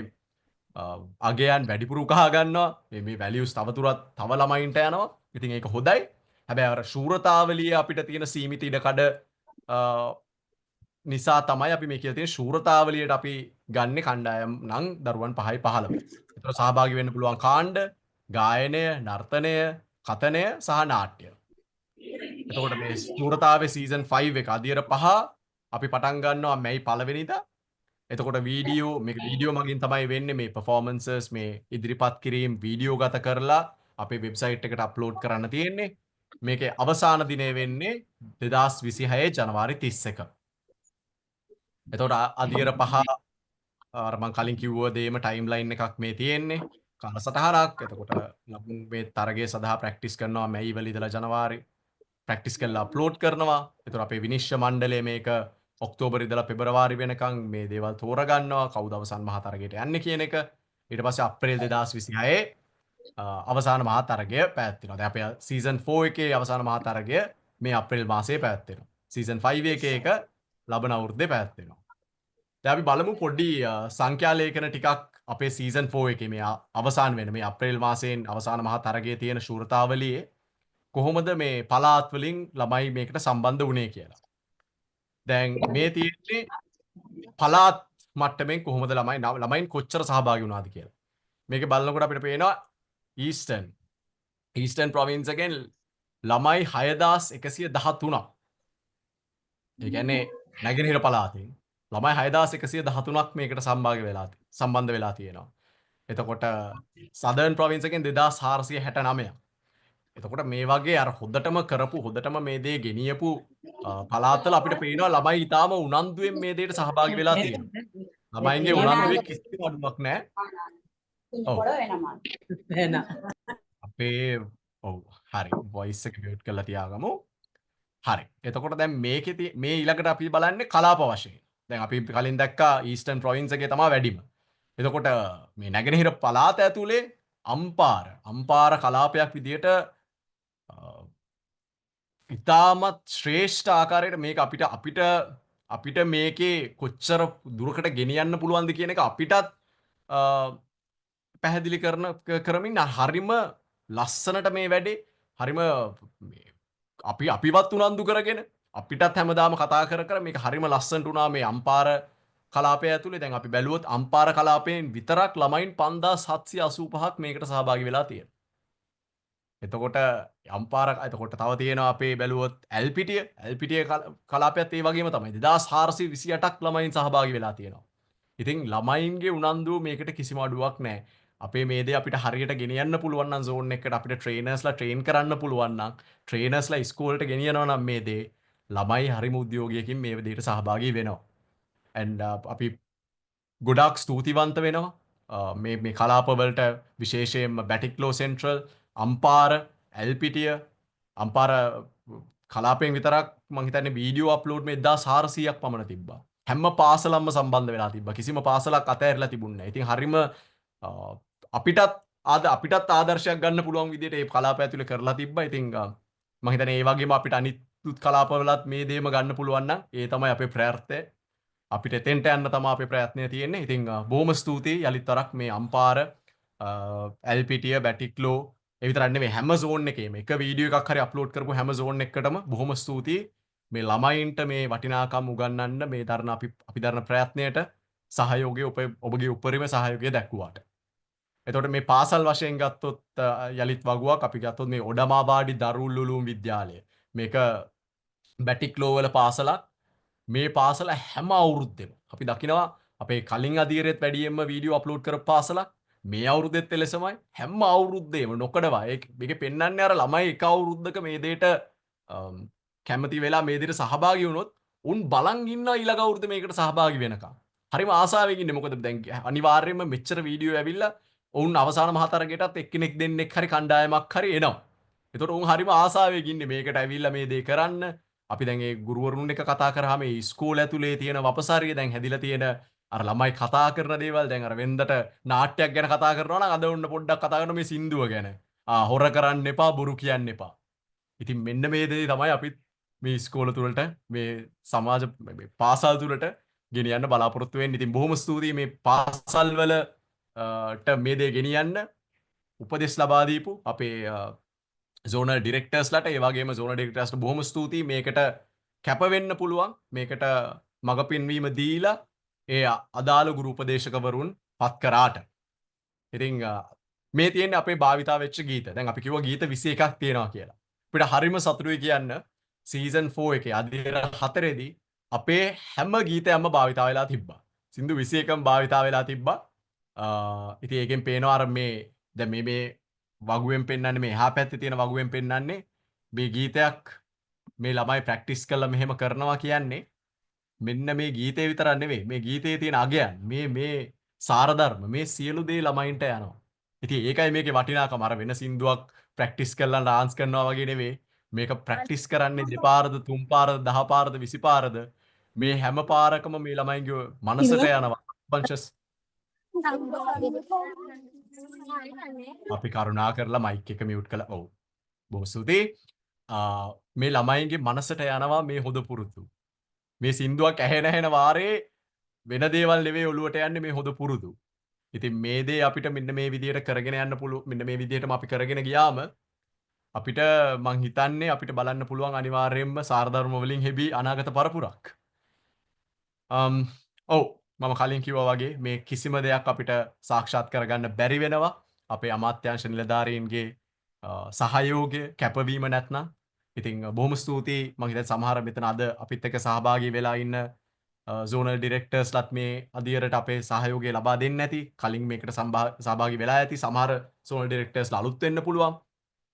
අගයන් වැඩිපුර උකහා ගන්නවා. මේ වැලියුස් තවදුරටත් තව ළමයින්ට යනවා. ඉතින් ඒක හොඳයි. හැබැයි අර ශූරතාවලියේ අපිට තියෙන සීමිත ඉඩකඩ නිසා තමයි අපි මේ කියලා තියෙන ශූරතාවලියට අපි ගන්නේ කණ්ඩායම් නම් දරුවන් 5යි 15යි. ඒතර සහභාගී වෙන්න පුළුවන් කාණ්ඩ, ගායනය, නර්තනය, කතනය සහ නාට්‍ය. එතකොට මේ ශූරතාවේ සීසන් 5 එක අදියර 5 අපි පටන් ගන්නවා මැයි 1 වෙනිදා. එතකොට වීඩියෝ මගින් තමයි වෙන්නේ මේ performances මේ ඉදිරිපත් කිරීම වීඩියෝ ගත කරලා අපේ වෙබ්සයිට් එකට අප්ලෝඩ් කරන්න තියෙන්නේ. මේකේ අවසාන දිනය වෙන්නේ 2026 ජනවාරි 31. එතකොට අදියර 5 අර මම කලින් කිව්ව දේම ටයිම්ලයින් එකක් මේ තියෙන්නේ. කාලසටහනක්. එතකොට මේ තරගය සඳහා ප්‍රැක්ටිස් කරනවා මැයි වල ඉඳලා ජනවාරි ප්‍රැක්ටිස් කරලා අප්ලෝඩ් කරනවා. එතකොට අපේ විනිශ්චය මණ්ඩලය මේක ඔක්තෝබර් ඉඳලා පෙබරවාරි වෙනකන් මේ දේවල් තෝරගන්නවා කවුද අවසන් මහා තරගයට යන්නේ කියන එක. ඊට පස්සේ අප්‍රේල් 2026 අවසාන මහා තරගය පැවැත්වෙනවා. දැන් අපේ සීසන් 4 එකේ අවසාන මහා තරගය මේ අප්‍රේල් මාසයේ පැවැත්වෙනවා. සීසන් 5 එකේ එක ලබන අවුරුද්දේ පැවැත්වෙනවා. දැන් අපි බලමු පොඩි සංඛ්‍යා ලේඛන ටිකක් අපේ සීසන් 4 එකේ මේ අවසාන වෙන මේ අප්‍රේල් මාසයෙන් අවසාන මහා තරගයේ තියෙන ශූරතාවලියේ කොහොමද මේ පළාත් වලින් ළමයි මේකට සම්බන්ධ වුණේ කියලා. දැන් මේ තියෙන්නේ පළාත් මට්ටමින් කොහොමද ළමයින් කොච්චර සහභාගී වුණාද කියලා. මේක බලනකොට අපිට පේනවා ඊස්ටර්න් ප්‍රොවින්ස් එකෙන් ළමයි 6113ක්. ඒ කියන්නේ නැගෙනහිර පළාතෙන් ළමයි 6113ක් මේකට සම්බන්ධ වෙලා තියෙනවා. එතකොට සදර්න් ප්‍රොවින්ස් එකෙන් 2469ක්. එතකොට මේ වගේ අර හොඳටම කරපු හොඳටම මේ දේ ගෙනියපු පළාත්වල අපිට පේනවා ළමයි ඊටාම උනන්දුවෙන් මේ දේට සහභාගී වෙලා තියෙනවා. ළමයින්ගේ උනන්දුවේ කිසිම අඩුවක් නැහැ. ඔව්. අපේ ඔව් හරි වොයිස් එක මියුට් කරලා තියාගමු. හරි. එතකොට දැන් මේකේ මේ ඊළඟට අපි බලන්නේ කලාප වශයෙන්. දැන් අපි කලින් දැක්කා ඊස්ටර්න් ප්‍රොවින්ස් එකේ තමයි වැඩිම. එතකොට මේ නැගෙනහිර පළාත ඇතුලේ අම්පාර කලාපයක් විදියට ඉතාමත් ශ්‍රේෂ්ඨ ආකාරයට මේක අපිට මේකේ කොච්චර දුරකට ගෙනියන්න පුළුවන්ද කියන එක අපිටත් පැහැදිලි කරමින් හරිම ලස්සනට මේ වැඩේ හරිම අපිවත් උනන්දු කරගෙන අපිටත් හැමදාම කතා කර මේක හරිම ලස්සනට වුණා මේ අම්පාර කලාපය ඇතුලේ. දැන් අපි බැලුවොත් අම්පාර කලාපයෙන් විතරක් ළමයින් 5785ක් මේකට සහභාගී වෙලා තියෙනවා. එතකොට එතකොට තව තියෙනවා අපේ බැලුවොත් ඇල්පිටිය කලාපයත් ඒ වගේම තමයි 2428ක් ළමයින් සහභාගී වෙලා තියෙනවා. ඉතින් ළමයින්ගේ උනන්දුව මේකට කිසිම අඩුවක් නැහැ. අපේ මේ දේ අපිට හරියට ගෙනියන්න පුළුවන් නම් zone එකකට අපිට ට්‍රේනර්ස්ලා ට්‍රේන් කරන්න පුළුවන් නම් ට්‍රේනර්ස්ලා ඉස්කෝලේට ගෙනියනවා නම් මේ දේ ළමයි හරිම උද්‍යෝගයකින් මේ දෙයට සහභාගී වෙනවා. and අපි ගොඩක් ස්තුතිවන්ත වෙනවා. මේ කලාපවලට විශේෂයෙන්ම බැටික්ලෝ සෙන්ට්‍රල් අම්පාර ඇල්පිටිය අම්පාර කලාපයෙන් විතරක් මං හිතන්නේ වීඩියෝ අප්ලෝඩ් මේ 1400ක් පමණ තිබ්බා. හැම පාසලක්ම සම්බන්ධ වෙලා තිබ්බා. කිසිම පාසලක් අතහැරලා තිබුණේ නැහැ. ඉතින් හරිම අපිටත් ආදර්ශයක් ගන්න පුළුවන් විදිහට මේ කලාපය ඇතුලේ කරලා තිබ්බා. ඉතින් මං හිතන්නේ ඒ වගේම අපිට අනිත් කලාපවලත් මේ දේම ගන්න පුළුවන් නම් ඒ තමයි අපේ ප්‍රාර්ථය. අපිට එතෙන්ට යන්න තමයි අපේ ප්‍රයත්නය තියෙන්නේ. ඉතින් බොහොම ස්තුතියි යලිත් වරක් මේ අම්පාර ඇල්පිටිය බැටික්ලෝ ඒ විතරක් නෙවෙයි හැම zone එකේම එක වීඩියෝ එකක් හරි අප්ලෝඩ් කරපු හැම zone එකකටම බොහොම ස්තුතියි. මේ ළමයින්ට මේ වටිනාකම් උගන්වන්න මේ අපි දරන ප්‍රයත්නයට සහයෝගය ඔබගේ උපරිම සහයෝගය දැක්වුවාට. එතකොට මේ පාසල් වශයෙන් ගත්තොත් යලිත් වගුවක් අපි ගත්තොත් මේ ඔඩමාවාඩි දරුල් උලූම් විද්‍යාලය. මේක බැටික්ලෝ වල පාසලක්. මේ පාසල හැම අවුරුද්දෙම අපි දකිනවා අපේ කලින් අදියරෙත් වැඩියෙන්ම වීඩියෝ අප්ලෝඩ් කරපු පාසලක් මේ අවුරුද්දෙත් එලෙසමයි හැම අවුරුද්දේම නොකඩවා මේක පෙන්වන්නේ අර ළමයි එක අවුරුද්දක මේ දෙයට කැමති වෙලා මේ දෙයට සහභාගී වුණොත් උන් බලන් ඉන්නවා ඊළඟ අවුරුද්දේ මේකට සහභාගී වෙනකම්. හරිම ආසාවෙන් ඉන්නේ මොකද දැන් අනිවාර්යයෙන්ම මෙච්චර වීඩියෝ ඇවිල්ලා ඔවුන් අවසාන මහතරගයටත් එක්කෙනෙක් දෙන්නෙක් හරි කණ්ඩායමක් හරි එනවා. ඒතකොට උන් හරිම ආසාවෙන් ඉන්නේ මේකට ඇවිල්ලා මේ දේ කරන්න. අපි දැන් ඒ ගුරුවරුන් එක කතා කරාම ඒ ඉස්කෝල ඇතුලේ තියෙන වපසාරිය දැන් හැදිලා තියෙන අර ළමයි කතා කරන දේවල් දැන් අර වෙන්දට නාට්‍යයක් ගැන කතා කරනවා නම් අද ඔන්න පොඩ්ඩක් කතා කරන මේ සින්දුව ගැන. හොර කරන්න එපා බොරු කියන්න එපා. ඉතින් මෙන්න මේ දේ තමයි අපිත් මේ ඉස්කෝල තුලට මේ සමාජ පාසල් තුලට ගෙනියන්න බලාපොරොත්තු වෙන්නේ. ඉතින් බොහොම ස්තුතියි මේ පාසල් වලට මේ දේ ගෙනියන්න උපදෙස් ලබා දීපු අපේ zonal directorsලට ඒ වගේම zonal directorsට බොහොම ස්තුතියි මේකට කැප වෙන්න පුළුවන් මේකට මඟ පෙන්වීම දීලා ඒ අදාළ ගුරු උපදේශකවරුන් පත් කරාට. ඉතින් මේ තියෙන්නේ අපේ භාවිතා වෙච්ච ගීත. දැන් අපි කිව්වා ගීත 21ක් තියෙනවා කියලා. අපිට හරිම සතුටුයි කියන්න සීසන් 4 එකේ අදියර 4 දී අපේ හැම ගීතයක්ම භාවිතා වෙලා තිබ්බා. සින්දු 21ම භාවිතා වෙලා තිබ්බා. ඉතින් ඒකෙන් පේනවා අර මේ දැන් මේ වගුවෙන් පෙන්වන්නේ මේ එහා පැත්තේ තියෙන වගුවෙන් පෙන්වන්නේ මේ ගීතයක් මේ ළමයි ප්‍රැක්ටිස් කරලා මෙහෙම කරනවා කියන්නේ මෙන්න මේ ගීතේ විතරක් නෙවෙයි මේ ගීතේ තියෙන අගයන් මේ සාරධර්ම මේ සියලු දේ ළමයින්ට යනවා. ඉතින් ඒකයි මේකේ වටිනාකම අර වෙන සින්දුවක් ප්‍රැක්ටිස් කරලා ඩාන්ස් කරනවා වගේ නෙවෙයි මේක ප්‍රැක්ටිස් කරන්නේ දෙපාරද තුන් පාරද 10 පාරද 20 පාරද මේ හැම පාරකම මේ ළමයින්ගේ මනසට යනවා සබ්කොන්ෂස්. අපි කරුණා කරලා මයික් එක මියුට් කළා. ඔව්. බොහොම ස්තුතියි. මේ ළමයින්ගේ මනසට යනවා මේ හොඳ පුරුදු. මේ සින්දුවක් ඇහෙන වාරේ වෙන දේවල් නෙවෙයි ඔළුවට යන්නේ මේ හොඳ පුරුදු. ඉතින් මේ දේ අපිට මෙන්න මේ විදිහට කරගෙන යන්න පුළුවන්. මෙන්න මේ විදිහටම අපි කරගෙන ගියාම අපිට මං හිතන්නේ අපිට බලන්න පුළුවන් අනිවාර්යයෙන්ම සාරධර්ම වලින් හෙබි අනාගත පරපුරක්. ඔව් මම කලින් කිව්වා වගේ මේ කිසිම දෙයක් අපිට සාක්ෂාත් කරගන්න බැරි වෙනවා අපේ අමාත්‍යාංශ නිලධාරීන්ගේ සහයෝගය කැපවීම නැත්නම්. ඉතින් බොහොම ස්තුතියි මම හිතන්නේ සමහර මෙතන අද අපිත් එක්ක සහභාගී වෙලා ඉන්න zonal directorsලත් මේ අදියරට අපේ සහයෝගය ලබා දෙන්නේ නැති කලින් මේකට සහභාගී වෙලා ඇති සමහර zonal directorsලා අලුත් වෙන්න පුළුවන්.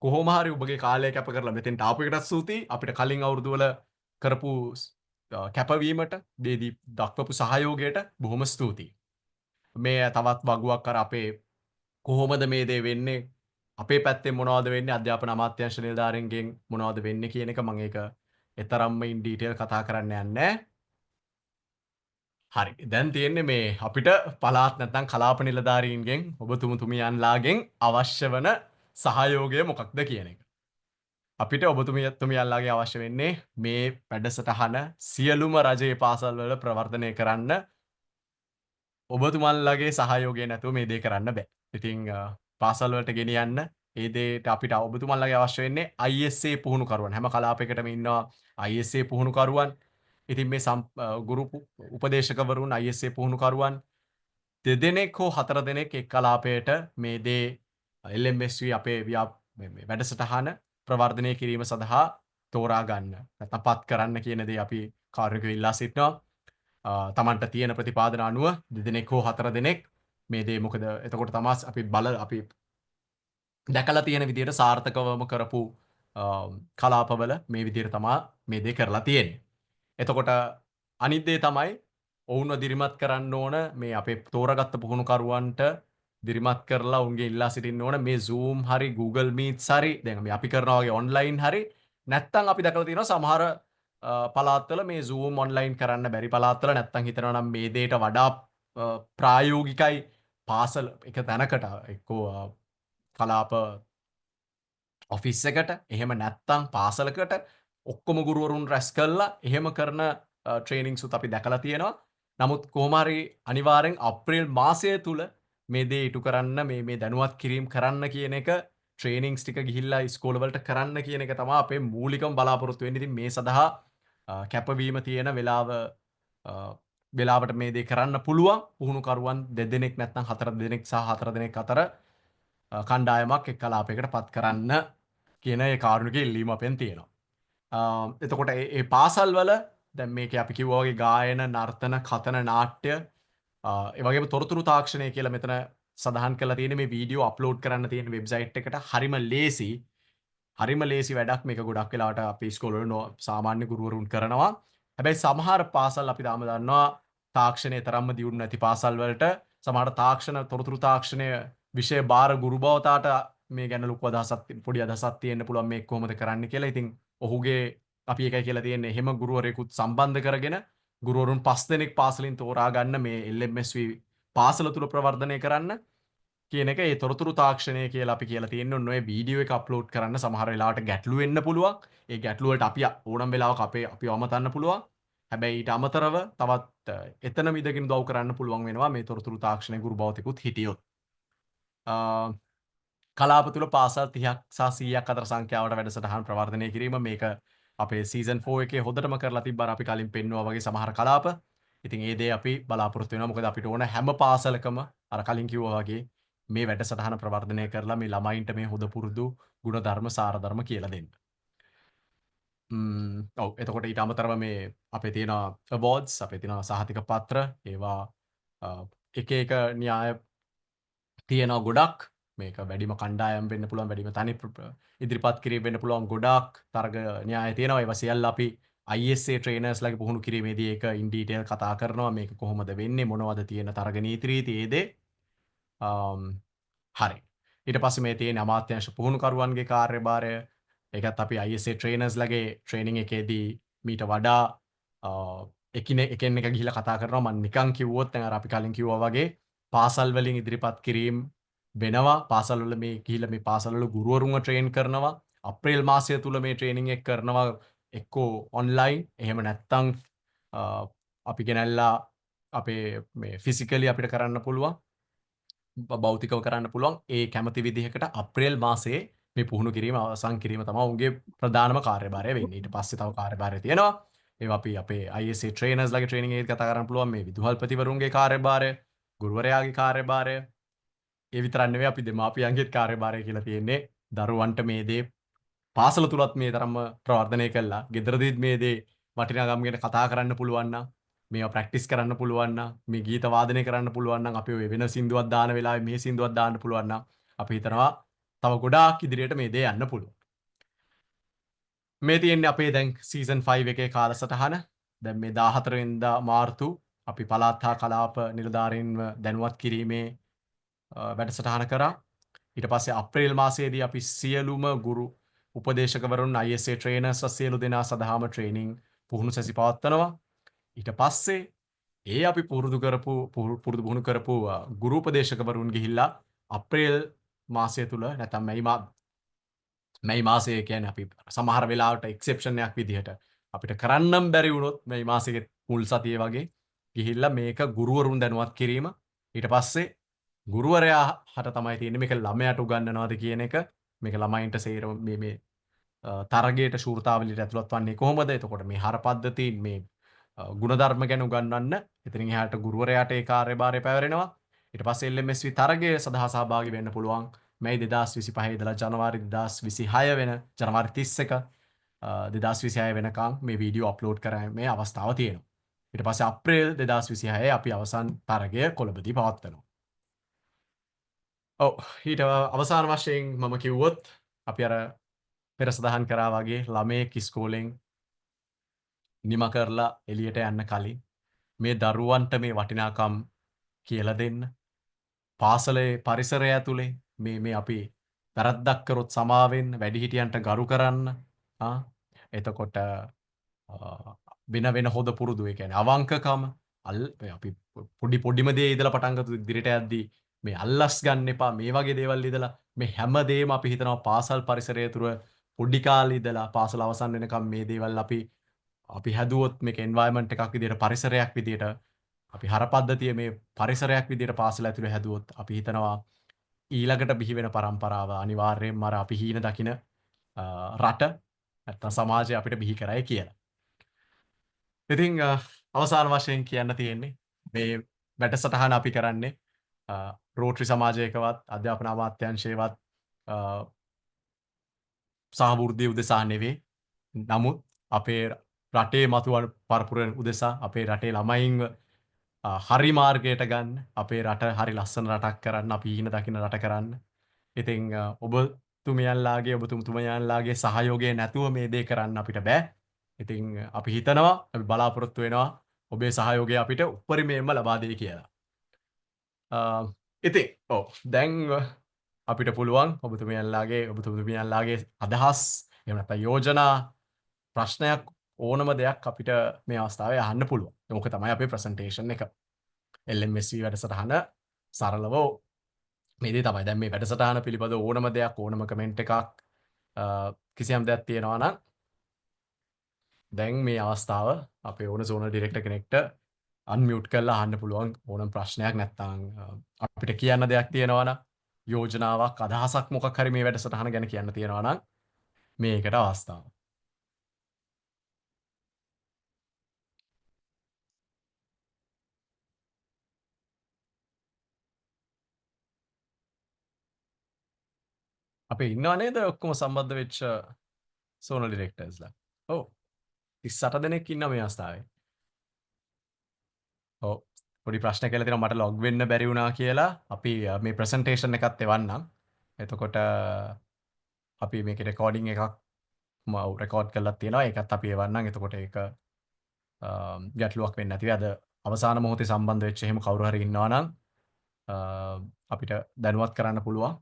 කොහොම හරි ඔබගේ කාලය කැප කරලා මෙතෙන්ට ආපු එකටත් ස්තුතියි. අපිට කලින් අවුරුදු වල කරපු කැපවීමට දේදී දක්වපු සහයෝගයට බොහොම ස්තුතියි. මේ තවත් වගුවක් අර අපේ කොහොමද මේ දේ වෙන්නේ අපේ පැත්තෙන් මොනවද වෙන්නේ අධ්‍යාපන අමාත්‍යාංශ නිලධාරීන්ගෙන් මොනවද වෙන්නේ කියන එක මම ඒක එතරම්ම ඉන් ඩීටේල් කතා කරන්න යන්නේ නැහැ. හරි. දැන් තියෙන්නේ මේ අපිට පළාත් නැත්නම් කලාප නිලධාරීන්ගෙන් ඔබතුමියන්ලාගෙන් අවශ්‍ය වන සහයෝගය මොකක්ද කියන එක. අපිට ඔබතුමියන්ලාගේ අවශ්‍ය වෙන්නේ මේ වැඩසටහන සියලුම රජයේ පාසල් වල ප්‍රවර්ධනය කරන්න ඔබතුමන්ලාගේ සහයෝගය නැතුව මේ දේ කරන්න බෑ. ඉතින් පාසල් වලට ගෙනියන්න ඒ දේට අපිට ඔබතුමන්ලාගේ අවශ්‍ය වෙන්නේ ISA පුහුණුකරුවන්. හැම කලාපයකටම ඉන්නවා ISA පුහුණුකරුවන්. ඉතින් මේ ගුරු උපදේශකවරුන් ISA පුහුණුකරුවන් දෙදෙනෙක් හෝ හතර දෙනෙක් එක් කලාපයට මේ දේ LMSV අපේ මේ වැඩසටහන ප්‍රවර්ධනය කිරීම සඳහා තෝරා ගන්න නැත්නම් පත් කරන්න කියන දේ අපි කාර්මිකව ඉල්ලා සිටිනවා. තමන්ට තියෙන ප්‍රතිපාදන අනුව දෙදෙනෙක් හෝ 4 දෙනෙක් මේ දේ මොකද එතකොට තමයි අපි දැකලා තියෙන විදිහට සාර්ථකවම කරපු කලාපවල මේ විදිහට තමයි මේ දේ කරලා තියෙන්නේ. එතකොට අනිත් දේ තමයි ඔවුන්ව දිරිමත් කරන්න ඕන මේ අපේ තෝරාගත්ත පුහුණුකරුවන්ට දිරිමත් කරලා උන්ගේ ඉල්ලා සිටින්න ඕන මේ Zoom හරි Google Meets හරි දැන් මේ අපි කරනවා වගේ ඔන්ලයින් හරි නැත්තම් අපි දැකලා තියෙනවා සමහර පළාත්වල මේ Zoom ඔන්ලයින් කරන්න බැරි පළාත්වල නැත්තම් හිතනවා නම් මේ දෙයට වඩා ප්‍රායෝගිකයි පාසල එක තැනකට එක්කෝ කලාප ඔෆිස් එකට එහෙම නැත්තම් පාසලකට ඔක්කොම ගුරුවරුන් රැස් කළා එහෙම කරන ට්‍රේනින්ග්ස් උත් අපි දැකලා තියෙනවා. නමුත් කොහොම හරි අනිවාර්යෙන් අප්‍රේල් මාසය තුල මේ දේ ඉටු කරන්න මේ දැනුවත් කිරීම කරන්න කියන එක ට්‍රේනින්ග්ස් ටික ගිහිල්ලා ඉස්කෝලවලට කරන්න කියන එක තමයි අපේ මූලිකම බලාපොරොත්තු වෙන්නේ. ඉතින් මේ සඳහා කැපවීම තියෙන වෙලාවට මේ දේ කරන්න පුළුවන්. පුහුණුකරුවන් 2 දෙනෙක් නැත්නම් 4 දෙනෙක් සහ 4 දෙනෙක් අතර කණ්ඩායමක් එක් කලාපයකට පත් කරන්න කියන ඒ කාරුණික ඉල්ලීම අපෙන් තියෙනවා. එතකොට ඒ පාසල් වල දැන් මේකේ අපි කිව්වා වගේ ගායන, නර්තන, කතන, නාට්‍ය ඒ වගේම තොරතුරු තාක්ෂණය කියලා මෙතන සඳහන් කරලා තියෙන මේ වීඩියෝ අප්ලෝඩ් කරන්න තියෙන වෙබ්සයිට් එකට හරිම ලේසි වැඩක් මේක ගොඩක් වෙලාවට අපේ ඉස්කෝලවල සාමාන්‍ය ගුරුවරුන් කරනවා. හැබැයි සමහර පාසල් අපි තාම දන්නවා තාක්ෂණය තරම්ම දියුණු නැති පාසල් වලට සමහර තොරතුරු තාක්ෂණය විෂය බාර ගුරු භවතාට මේ ගැන ලොකු පොඩි අදහසක් තියෙන්න පුළුවන් මේක කොහොමද කරන්න කියලා. ඉතින් ඔහුගේ අපි එකයි කියලා තියෙන්නේ එහෙම ගුරුවරයෙකුත් සම්බන්ධ කරගෙන ගුරුවරුන් 5 දෙනෙක් පාසලින් තෝරා ගන්න මේ LMSV පාසල තුල ප්‍රවර්ධනය කරන්න කියන එක. ඒ තොරතුරු තාක්ෂණය කියලා අපි කියලා තියෙන්නේ ඔන්න ඔය වීඩියෝ එක අප්ලෝඩ් කරන්න සමහර වෙලාවට ගැටලු වෙන්න පුළුවන්. ඒ ගැටලු වලට අපි ඕනම වෙලාවක අපිව අමතන්න පුළුවන්. හැබැයි ඊට අමතරව තවත් එතන මිදගෙන උදව් කරන්න පුළුවන් වෙනවා මේ තොරතුරු තාක්ෂණය ගුරු භවතිකුත් හිටියොත්. කලාප තුල පාසල් 30ක් සහ 100ක් අතර සංඛ්‍යාවට වැඩසටහන් ප්‍රවර්ධනය කිරීම මේක අපේ සීසන් 4 එකේ හොඳටම කරලා තිබ්බා අපි කලින් පෙන්නුවා වගේ සමහර කලාප. ඉතින් ඒ දේ අපි බලාපොරොත්තු වෙනවා. මොකද අපිට ඕන හැම පාසලකම අර කලින් කිව්වා වගේ මේ වැඩසටහන ප්‍රවර්ධනය කරලා මේ ළමයින්ට මේ හොඳ පුරුදු ගුණධර්ම සාරධර්ම කියලා දෙන්න. ඔව් එතකොට ඊට අමතරව මේ අපේ තියෙන awards අපේ තියෙන සහතික පත්‍ර ඒවා එක න්‍යාය තියෙනවා ගොඩක්. මේක වැඩිම කණ්ඩායම් වෙන්න පුළුවන් වැඩිම තනි ඉදිරිපත් කිරීම වෙන්න පුළුවන් ගොඩක් තරග න්‍යාය තියෙනවා. ඒවා සියල්ල අපි ISA ට්‍රේනර්ස්ලාගේ පුහුණු කිරීමේදී ඒක ඉන් ඩීටේල් කතා කරනවා. මේක කොහොමද වෙන්නේ මොනවද තියෙන තරග නීති රීති ඒ දේ. හරි. ඊට පස්සේ මේ තියෙන අමාත්‍යාංශ පුහුණුකරුවන්ගේ කාර්යභාරය ඒකත් අපි ISA ට්‍රේනර්ස්ලාගේ ට්‍රේනින් එකේදී මීට වඩා එකින් එක ගිහිල්ලා කතා කරනවා. මම නිකන් කිව්වොත් දැන් අර අපි කලින් කිව්වා වගේ පාසල් වලින් ඉදිරිපත් කිරීම වෙනවා. පාසල් වල මේ ගිහිල්ලා මේ පාසල් වල ගුරුවරුන්ව ට්‍රේන් කරනවා. අප්‍රේල් මාසය තුල මේ ට්‍රේනින් එක කරනවා එක්කෝ ඔන්ලයින් එහෙම නැත්නම් අපි ගෙනල්ලා අපේ මේ ෆිසිකලි අපිට කරන්න පුළුවන්. භෞතිකව කරන්න පුළුවන්. ඒ කැමති විදිහකට අප්‍රේල් මාසයේ මේ පුහුණු කිරීම අවසන් කිරීම තමයි උන්ගේ ප්‍රධානම කාර්යභාරය වෙන්නේ. ඊට පස්සේ තව කාර්යභාරය තියෙනවා. ඒවා අපි අපේ ISA ට්‍රේනර්ස්ලාගේ ට්‍රේනින් එකේදී කතා කරන්න පුළුවන්. මේ විදුහල්පතිවරුන්ගේ කාර්යභාරය, ගුරුවරයාගේ කාර්යභාරය ඒ විතරක් නෙවෙයි අපි දෙමාපියන්ගේත් කාර්යභාරය කියලා තියෙන්නේ. දරුවන්ට මේ දේ පාසල තුලත් මේ තරම්ම ප්‍රවර්ධනය කළා. ගෙදරදීත් මේ දේ වටිනාකම් ගැන කතා කරන්න පුළුවන් නම් මේවා ප්‍රැක්ටිස් කරන්න පුළුවන් නම් මේ ගීත වාදනය කරන්න පුළුවන් නම් අපි ඔය වෙන සින්දුවක් දාන වෙලාවේ මේ සින්දුවක් දාන්න පුළුවන් නම් අපි හිතනවා තව ගොඩාක් ඉදිරියට මේ දේ යන්න පුළුවන්. මේ තියෙන්නේ අපේ දැන් සීසන් 5 එකේ කාලසටහන. දැන් මේ 14 වෙනිදා මාර්තු අපි පළාත් හා කලාප නිලධාරීන්ව දැනුවත් කිරීමේ වැඩසටහන කරා. ඊට පස්සේ අප්‍රේල් මාසයේදී අපි සියලුම ගුරු උපදේශකවරුන් ISA ට්‍රේනර්ස් සියලු දෙනා සඳහාම ට්‍රේනින් පුහුණු සැසි පවත්වනවා. ඊට පස්සේ ඒ අපි පුරුදු පුහුණු කරපු ගුරු උපදේශකවරුන් ගිහිල්ලා අප්‍රේල් මාසය තුල නැත්නම් මැයි මාසය කියන්නේ අපි සමහර වෙලාවට එක්සෙප්ෂන් එකක් විදිහට අපිට කරන්නම් බැරි වුණොත් මැයි මාසයේ මුල් සතියේ වගේ ගිහිල්ලා මේක ගුරුවරුන් දැනුවත් කිරීම. ඊට පස්සේ ගුරුවරයා හට තමයි තියෙන්නේ මේක ළමයාට උගන්වනවාද කියන එක. මේක ළමයින්ට සේරම මේ තරගයට ශූරතාවලියට ඇතුළත් වන්නේ කොහොමද? එතකොට මේ හර පද්ධතීන් මේ ගුණධර්ම ගැන උගන්වන්න. එතනින් එහාට ගුරුවරයාට ඒ කාර්යභාරය පැවරෙනවා. ඊට පස්සේ LMSV තරගය සඳහා සහභාගී වෙන්න පුළුවන්. මැයි 2025 ඉඳලා ජනවාරි 2026 වෙන ජනවාරි 31 2026 වෙනකම් මේ වීඩියෝ අප්ලෝඩ් කරන්නේ අවස්ථාව තියෙනවා. ඊට පස්සේ අප්‍රේල් 2026 අපි අවසන් තරගය කොළඹදී පවත්වනවා. ඔව් ඊට අවසාන වශයෙන් මම කිව්වොත් අපි අර පෙර සඳහන් කරා වගේ ළමයෙක් ඉස්කෝලෙන් නිම කරලා එළියට යන්න කලින් මේ දරුවන්ට මේ වටිනාකම් කියලා දෙන්න. පාසලේ පරිසරය ඇතුලේ මේ අපි වැරද්දක් කරොත් සමා වෙන්න, වැඩිහිටියන්ට ගරු කරන්න. එතකොට වෙන වෙන හොඳ පුරුදු ඒ කියන්නේ අවංකකම අපි පොඩිම දේ ඉඳලා පටන් ගත්ත ඉදිරියට යද්දී මේ අල්ලස් ගන්න එපා මේ වගේ දේවල් ඉඳලා මේ හැම දෙයක්ම අපි හිතනවා පාසල් පරිසරය තුර පොඩි කාලේ ඉඳලා පාසල අවසන් වෙනකම් මේ දේවල් අපි හැදුවොත් මේක එන්වයරන්මන්ට් එකක් විදියට පරිසරයක් විදියට අපි හරපද්ධතිය මේ පරිසරයක් විදියට පාසල ඇතුලේ හැදුවොත් අපි හිතනවා ඊළඟට බිහි වෙන පරම්පරාව අනිවාර්යයෙන්ම අර අපි හීන දකින රට නැත්තම් සමාජය අපිට බිහි කරයි කියලා. ඉතින් අවසාන වශයෙන් කියන්න තියෙන්නේ මේ වැඩසටහන අපි කරන්නේ රෝටරි සමාජයකවත් අධ්‍යාපන අමාත්‍යාංශයේවත් සහවෘද්ධිය උදෙසා නෙවෙයි. නමුත් අපේ රටේ මතුවන පරපුර උදෙසා අපේ රටේ ළමයින්ව හරි මාර්ගයට ගන්න අපේ රට හරි ලස්සන රටක් කරන්න අපි හීන දකින රට කරන්න. ඉතින් ඔබතුමියන්ලාගේ ඔබතුමියන්ලාගේ සහයෝගය නැතුව මේ දේ කරන්න අපිට බෑ. ඉතින් අපි හිතනවා අපි බලාපොරොත්තු වෙනවා ඔබේ සහයෝගය අපිට උපරිමයෙන්ම ලබා දෙයි කියලා. ඉතින් දැන් අපිට පුළුවන් ඔබතුමියන්ලාගේ අදහස් එහෙම නැත්නම් යෝජනා ප්‍රශ්නයක් ඕනම දෙයක් අපිට මේ අවස්ථාවේ අහන්න පුළුවන්. ඕක තමයි අපේ ප්‍රසන්ටේෂන් එක. LMSC වැඩසටහන සරලව මේ දේ තමයි. දැන් මේ වැඩසටහන පිළිබඳ ඕනම දෙයක් ඕනම කමෙන්ට් එකක් කිසියම් දෙයක් තියෙනවා නම් දැන් මේ අවස්ථාව අපේ ඕන සෝනල් ඩිරෙක්ටර් කෙනෙක්ට අන්මියුට් කරලා අහන්න පුළුවන් ඕනම ප්‍රශ්නයක් නැත්නම් අපිට කියන්න දෙයක් තියෙනවා නම් යෝජනාවක් අදහසක් මොකක් හරි මේ වැඩසටහන ගැන කියන්න තියෙනවා නම් මේකට අවස්ථාව. අපි ඉන්නව නේද ඔක්කොම සම්බන්ධ වෙච්ච සෝනල් ඩිරෙක්ටර්ස්ලා. ඔව් 38 දෙනෙක් ඉන්නවා මේ අවස්ථාවේ. ඔව් පොඩි ප්‍රශ්න කියලා තියෙනවා මට ලොග් වෙන්න බැරි වුණා කියලා. අපි මේ ප්‍රසන්ටේෂන් එකත් එවන්නම්. එතකොට අපි මේක රෙකෝඩින් එකක් රෙකෝඩ් කරලා තියෙනවා. ඒකත් අපි එවන්නම්. එතකොට ඒක ගැටලුවක් වෙන්නේ නැතිව අද අවසාන මොහොතේ සම්බන්ධ වෙච්ච එහෙම කවුරු හරි ඉන්නවා නම් අපිට දැනුවත් කරන්න පුළුවන්.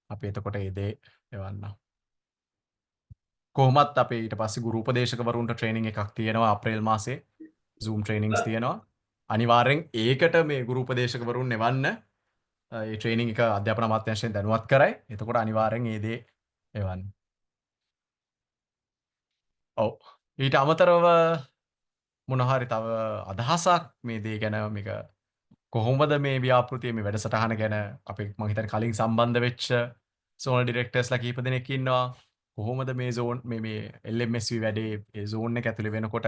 අපි එතකොට ඒ දේ එවන්නම්. කොහොමත් අපේ ඊට පස්සේ ගුරු උපදේශකවරුන්ට ට්‍රේනින් එකක් තියෙනවා අප්‍රේල් මාසේ Zoom trainings තියෙනවා. අනිවාර්යෙන් ඒකට මේ ගුරු උපදේශකවරුන් එවන්න ඒ ට්‍රේනින් එක අධ්‍යාපන අමාත්‍යාංශයෙන් දැනුවත් කරයි. එතකොට අනිවාර්යෙන් ඒ දේ එවන්න. ඔව්. ඊට අමතරව මොන හරි තව අදහසක් මේ දේ ගැන මේක කොහොමද මේ ව්‍යාපෘතිය මේ වැඩසටහන ගැන අපි මම හිතන්නේ කලින් සම්බන්ධ වෙච්ච සෝනල් ඩිරෙක්ටර්ස්ලා කීප දෙනෙක් ඉන්නවා. කොහොමද මේ zone මේ LMSV වැඩේ ඒ zone එක ඇතුලේ වෙනකොට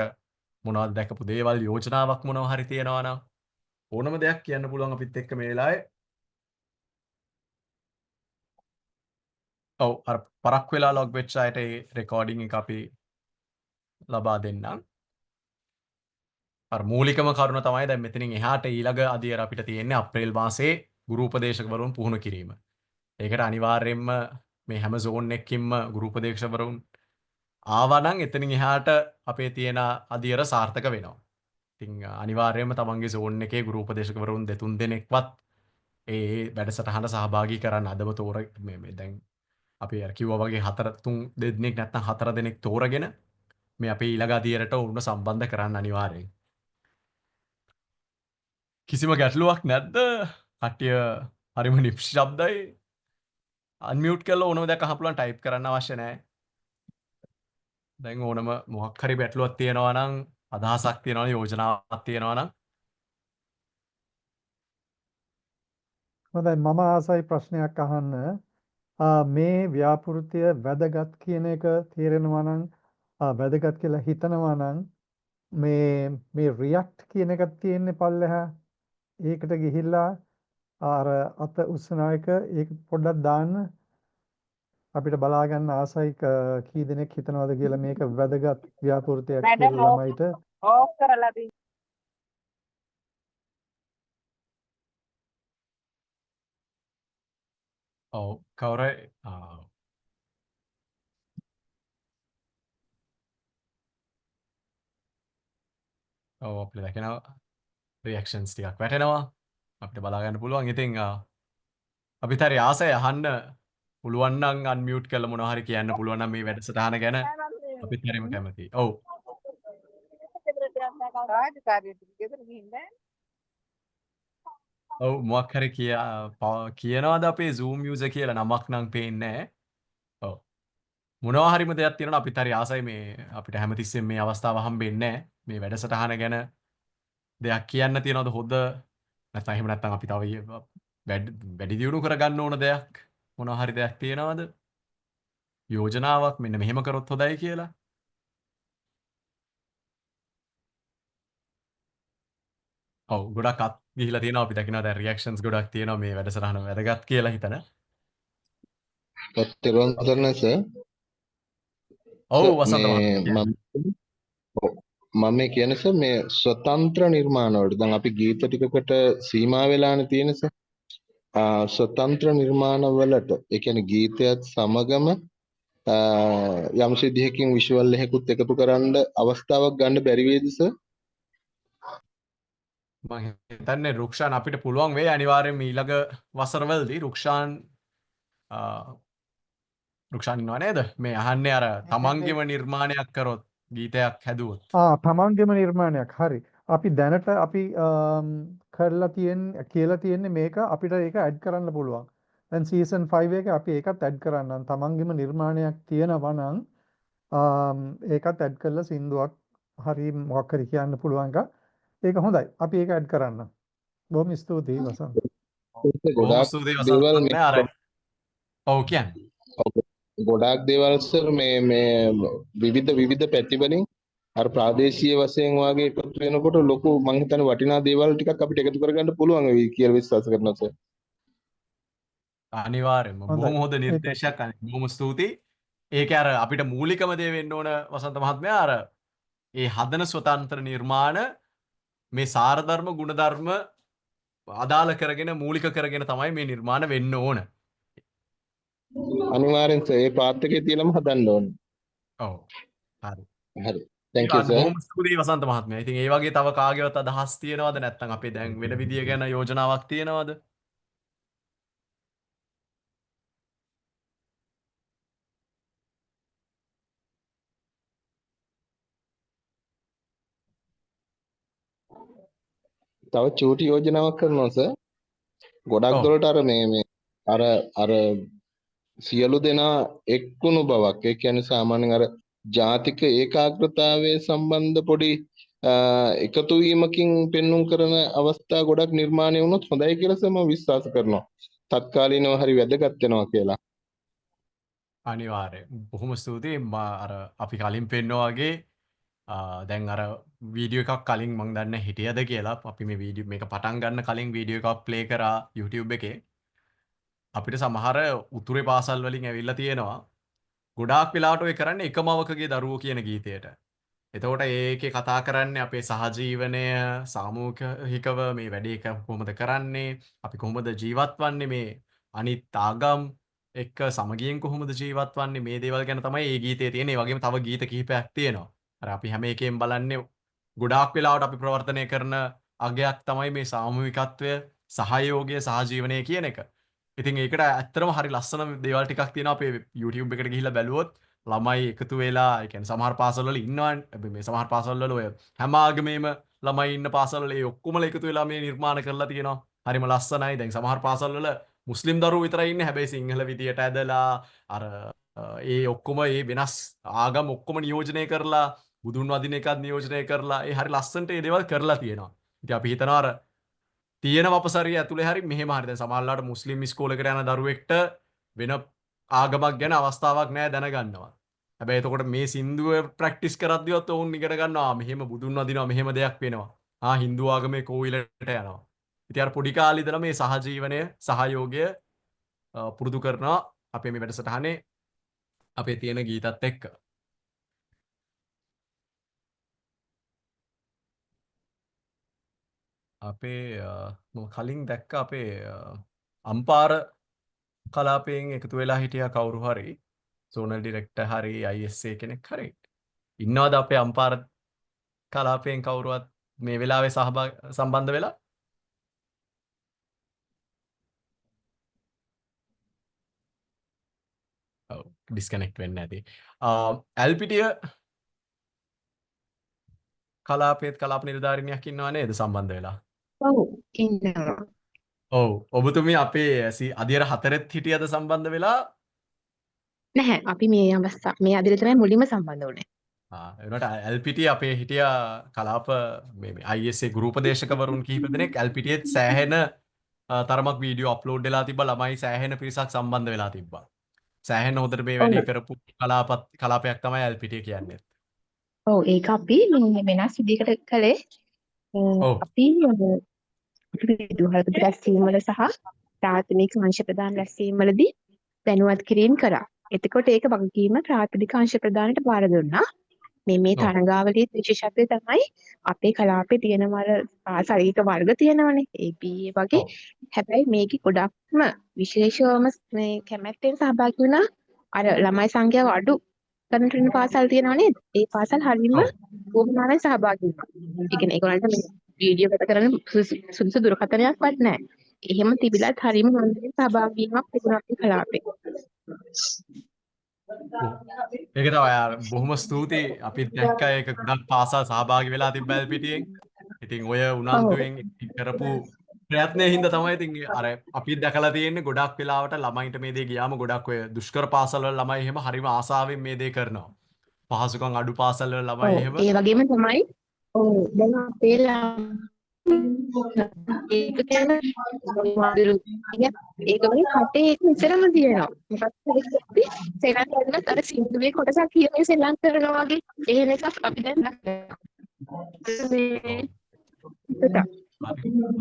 මොනවද දැකපු දේවල් යෝජනාවක් මොනවා හරි තියෙනවා නම් ඕනම දෙයක් කියන්න පුළුවන් අපිත් එක්ක මේ වෙලාවේ. ඔව් අර පරක් වෙලා ලොග් වෙච්ච අයට ඒ රෙකෝඩින් එක අපි ලබා දෙන්නම්. අර මූලිකම කරුණ තමයි දැන් මෙතනින් එහාට ඊළඟ අදියර අපිට තියෙන්නේ අප්‍රේල් මාසේ ගුරු උපදේශකවරුන් පුහුණු කිරීම. ඒකට අනිවාර්යයෙන්ම මේ හැම zone එකකින්ම ගුරු උපදේශකවරුන් ආවා නම් එතනින් එහාට අපේ තියෙන අදියර සාර්ථක වෙනවා. ඉතින් අනිවාර්යයෙන්ම තමන්ගේ zone එකේ ගුරු උපදේශකවරුන් දෙතුන් දෙනෙක්වත් ඒ වැඩසටහනට සහභාගී කරන්න අදම මේ දැන් අපි අර කිව්වා වගේ 3 දෙනෙක් නැත්නම් 4 දෙනෙක් තෝරගෙන මේ අපේ ඊළඟ අදියරට උන්න සම්බන්ධ කරන්න අනිවාර්යයෙන්. කිසිම ගැටලුවක් නැද්ද? කට්ටිය හරිම නිශ්ශබ්දයි. අන්මියුට් කරලා ඕනම දෙයක් අහන්න පුළුවන් ටයිප් කරන්න අවශ්‍ය නැහැ. දැන් ඕනම මොකක් හරි ගැටලුවක් තියෙනවා නම් අදහසක් තියෙනවා නම් යෝජනාවක් තියෙනවා නම් හොඳයි මම ආසයි ප්‍රශ්නයක් අහන්න. මේ ව්‍යාපෘතිය වැදගත් කියන එක තේරෙනවා නම් වැදගත් කියලා හිතනවා නම් මේ රියැක්ට් කියන එකක් තියෙන්නේ පල්ලෙහා. ඒකට ගිහිල්ලා අර අත උස්සන එක ඒක පොඩ්ඩක් දාන්න අපිට බලා ගන්න ආසයි කී දෙනෙක් හිතනවද කියලා මේක වැදගත් ව්‍යාපෘතියක් මැඩම් කියලා ළමයිට ඕෆ් කරලා තියෙනවා. ඔව් කවුරු ඔව් අපිට දැකෙනවා රියැක්ෂන්ස් ටිකක් වැටෙනවා අපිට බලා ගන්න පුළුවන්. ඉතින් අපිට හරි ආසයි අහන්න පුළුවන් නම් අන්මියුට් කරලා මොනවා හරි කියන්න පුළුවන් නම් මේ වැඩසටහන ගැන අපිත් හරිම කැමතියි. ඔව්. රාජකාරියට ගෙදර ගිහින් නැහැ. ඔව් මොකක් හරි කියනවාද අපේ Zoom user කියලා නමක් නම් පේන්නේ නැහැ. ඔව්. මොනවා හරිම දෙයක් තියෙනවා අපිත් හරි ආසයි මේ අපිට හැමතිස්සෙම මේ අවස්ථාව හම්බෙන්නේ නැහැ. මේ වැඩසටහන ගැන දෙයක් කියන්න තියනවද හොඳ නැත්නම් එහෙම නැත්නම් අපි තව වැඩි දියුණු කරගන්න ඕන දෙයක් මොනවා හරි දෙයක් තියෙනවද? යෝජනාවක් මෙන්න මෙහෙම කරොත් හොඳයි කියලා. ඔව් ගොඩක් අත් ගිහිලා තියෙනවා අපි දකිනවා දැන් රියැක්ෂන්ස් ගොඩක් තියෙනවා මේ වැඩසටහන වැදගත් කියලා හිතන. පත්තරවන් කරන සර් ඔව් සර් වසන්ත මේ මහත්මයා. මම මේ කියන සර් මේ ස්වතන්ත්‍ර නිර්මාණ වලට දැන් අපි ගීත ටිකකට සීමා වෙලානේ තියෙන සර් ස්වතන්ත්‍ර නිර්මාණ වලට ඒ කියන්නේ ගීතයත් සමගම යම් සිද්ධියකින් විෂුවල් එකකුත් එකතු කරන්න අවස්ථාවක් ගන්න බැරි වේද සර්? මම හිතන්නේ රුක්ෂාන් අපිට පුළුවන් වෙයි අනිවාර්යෙන්ම ඊළඟ වසරවලදී රුක්ෂාන් ඉන්නව නේද? මේ අහන්නේ අර තමන්ගේම නිර්මාණයක් කරොත් ගීතයක් හැදුවොත්. තමන්ගේම නිර්මාණයක් හරි. අපි දැනට අපි කරලා කියලා තියෙන්නේ මේක අපිට ඒක ඇඩ් කරන්න පුළුවන්. දැන් සීසන් 5 එකේ අපි ඒකත් ඇඩ් කරන්නම්. තමන්ගේම නිර්මාණයක් තියෙනවා නම් ඒකත් ඇඩ් කරලා සින්දුවක් හරි මොකක් හරි කියන්න පුළුවන් එක. ඒක හොඳයි. අපි ඒක ඇඩ් කරන්න. බොහොම ස්තුතියි වසන්ත. බොහොම ස්තුතියි වසන්ත මහත්මයා. අර ඔව් කියන්නේ. ගොඩාක් දේවල් සර් මේ විවිධ පැතිවලින් අර ප්‍රාදේශීය වශයෙන් වාගේ එකතු වෙනකොට ලොකු මං හිතන්නේ වටිනා දේවල් ටිකක් අපිට එකතු කරගන්න පුළුවන් වෙයි කියලා විශ්වාස කරනවා සර්. අනිවාර්යෙන්ම හොඳයි. බොහොම හොඳ නිර්දේශයක් බොහොම ස්තුතියි. ඒක අර අපිට මූලිකම දේ වෙන්න ඕන වසන්ත මහත්මයා අර ඒ හදන ස්වතන්ත්‍ර නිර්මාණ මේ සාරධර්ම ගුණධර්ම අදාළ කරගෙන මූලික කරගෙන තමයි මේ නිර්මාණ වෙන්න ඕන. අනිවාර්යෙන් සර් ඒ පාත් එකේ තියලම හදන්න ඕනේ. ඔව්. හරි. හරි. thank you sir. බොහොම ස්තුතියි වසන්ත මහත්මයා. ඉතින් ඒ වගේ තව කාගේවත් අදහස් තියෙනවද නැත්නම් අපේ දැන් වෙන විදිය ගැන යෝජනාවක් තියෙනවද? තව චූටි යෝජනාවක් කරනවා සර්. ගොඩක් ඔව්. දුරට අර මේ අර සියලු දෙනා එක්වුණු බවක් ඒ කියන්නේ සාමාන්‍යයෙන් අර ජාතික ඒකාග්‍රතාවයේ සම්බන්ධ පොඩි එකතු වීමකින් පෙන්눔 කරන අවස්ථා ගොඩක් නිර්මාණය වුණොත් හොඳයි කියලා මම විශ්වාස කරනවා. තත්කාලීනව හරි වැදගත් වෙනවා කියලා. අනිවාර්යෙන්. බොහොම ස්තුතියි. අර අපි කලින් පෙන්නවා වගේ දැන් අර වීඩියෝ එකක් කලින් මම දන්නේ හිටියද කියලා අපි මේ වීඩියෝ මේක පටන් ගන්න කලින් වීඩියෝ එකක් ප්ලේ කරා YouTube එකේ. අපිට සමහර උතුරේ පාසල් වලින් ඇවිල්ලා තියෙනවා. ගොඩාක් වෙලාවට ඔය කරන්නේ එකම අවකගේ දරුවෝ කියන ගීතයට. එතකොට ඒකේ කතා කරන්නේ අපේ සහජීවනය සාමූහිකව මේ වැඩේ කොහොමද කරන්නේ අපි කොහොමද ජීවත් වන්නේ මේ අනිත් ආගම් එක්ක සමගියෙන් කොහොමද ජීවත් වන්නේ මේ දේවල් ගැන තමයි මේ ගීතේ තියෙන්නේ. ඒ වගේම තව ගීත කිහිපයක් තියෙනවා. අර අපි හැම එකෙන් බලන්නේ ගොඩාක් වෙලාවට අපි ප්‍රවර්තනය කරන අගයක් තමයි මේ සාමූහිකත්වය සහයෝගය සහජීවනය කියන එක. ඉතින් ඒකට ඇත්තටම හරි ලස්සන දේවල් ටිකක් තියෙනවා අපේ YouTube එකට ගිහිල්ලා බැලුවොත් ළමයි එකතු වෙලා ඒ කියන්නේ සමහර පාසල්වල ඉන්නවනේ මේ සමහර පාසල්වල ඔය හැම ආගමේම ළමයි ඉන්න පාසල්වල ඒ ඔක්කොමලා එකතු වෙලා මේ නිර්මාණ කරලා තියෙනවා. හරිම ලස්සනයි. දැන් සමහර පාසල්වල මුස්ලිම් දරුවෝ විතරයි ඉන්නේ. හැබැයි සිංහල විදියට ඇදලා අර ඒ ඔක්කොම ඒ වෙනස් ආගම් ඔක්කොම නියෝජනය කරලා බුදුන් වදින එකත් නියෝජනය කරලා ඒ හරි ලස්සනට ඒ දේවල් කරලා තියෙනවා. ඉතින් අපි හිතනවා අර තියෙන වපසරිය ඇතුලේ හරි මෙහෙම හරි දැන් සමහරලාට මුස්ලිම් ඉස්කෝලේකට යන දරුවෙක්ට වෙන ආගමක් ගැන අවස්ථාවක් නැහැ දැනගන්නවා. හැබැයි එතකොට මේ සින්දුව ප්‍රැක්ටිස් කරද්දිවත් ඔවුන් ඉගෙන ගන්නවා මෙහෙම බුදුන් වදිනවා මෙහෙම දෙයක් වෙනවා. හින්දු ආගමේ කෝවිලට යනවා. ඉතින් අර පොඩි කාලේ ඉඳලා මේ සහජීවනය සහයෝගය පුරුදු කරනවා අපේ මේ වැඩසටහනේ අපේ තියෙන ගීතත් එක්ක. අපේ මම කලින් දැක්ක අපේ අම්පාර කලාපයෙන් එකතු වෙලා හිටියා කවුරු හරි සෝනල් ඩිරෙක්ටර් හරි ISA කෙනෙක් හරි ඉන්නවද අපේ අම්පාර කලාපයෙන් කවුරුවත් මේ වෙලාවේ සම්බන්ධ වෙලා? ඔව් ඩිස්කනෙක්ට් වෙන්නේ නැති. ඇල්පිටිය කලාපයේත් කලාප නිලධාරිනියක් ඉන්නව නේද සම්බන්ධ වෙලා? ඔව් ඉන්නවා. ඔව් ඔබතුමිය අපේ අදියර 4ත් හිටියද සම්බන්ධ වෙලා? නැහැ අපි මේ අදිර තමයි මුලින්ම සම්බන්ධ වුණේ. එනට ඇල්පිටිය අපේ හිටිය කලාප ISA ගුරුපදේශකවරුන් කිහිප දෙනෙක් ඇල්පිටියෙත් සෑහෙන තරමක් වීඩියෝ අප්ලෝඩ් වෙලා තිබ්බා ළමයි සෑහෙන පිරිසක් සම්බන්ධ වෙලා තිබ්බා. සෑහෙන හොඳට මේ වැඩේ කරපු කලාපයක් තමයි ඇල්පිටිය කියන්නේ. ඔව් ඒක අපි මේ වෙනස් විදිහකට කළේ අපි විදුහල්පති රැස්වීම් වල සහ ප්‍රාථමික අංශ ප්‍රදාන රැස්වීම් වලදී දැනුවත් කිරීම කරා. එතකොට ඒක වගකීම ප්‍රාථමික අංශ ප්‍රදානට බාර දුන්නා. මේ තරඟාවලියේ විශේෂත්වය තමයි අපේ කලාපේ තියෙන සාරීරික වර්ග තියෙනවනේ ABA වගේ. හැබැයි මේකේ ගොඩක්ම විශේෂවම මේ කැමැත්තෙන් සහභාගී වුණා අර ළමයි සංඛ්‍යාව අඩු කරන ට්‍රින පාසල් තියෙනව නේද? ඒ පාසල් හරියම උවමනාවෙන් සහභාගී වුණා. ඒ කියන්නේ ඒගොල්ලන්ට මේ වීඩියෝ ගත කරන්න සුදුසු දුරකථනයක්වත් නැහැ. එහෙම තිබිලත් හරියම හොඳින් සහභාගී වීමක් තිබුණා අපේ කලාපේ. ඒක තමයි බොහොම ස්තුතියි අපිත් දැක්ක ඒක ගොඩක් පාසල් සහභාගී වෙලා තිබ්බ ඇල්පිටියෙන්. ඉතින් ඔය උනන්දුවෙන් කරපු ප්‍රයත්නයේ හින්දා තමයි ඉතින් අර අපිත් දැකලා තියෙන්නේ ගොඩක් වෙලාවට ළමයින්ට මේ දේ ගියාම ගොඩක් ඔය දුෂ්කර පාසල් වල ළමයි එහෙම හරිම ආසාවෙන් මේ දේ කරනවා. පහසුකම් අඩු පාසල් වල ළමයි එහෙම ඒ වගේම තමයි දැන් අපේ ඒක කියන්නේ ඒක වගේ කටේ ඒක විතරම තියෙනවා. මොකක්ද අපි සෙල්ලම් කරනත් අර සින්දුවේ කොටසක් කියන්නේ සෙල්ලම් කරනවා වගේ එහෙම එකක් අපි දැන් දැක්කා.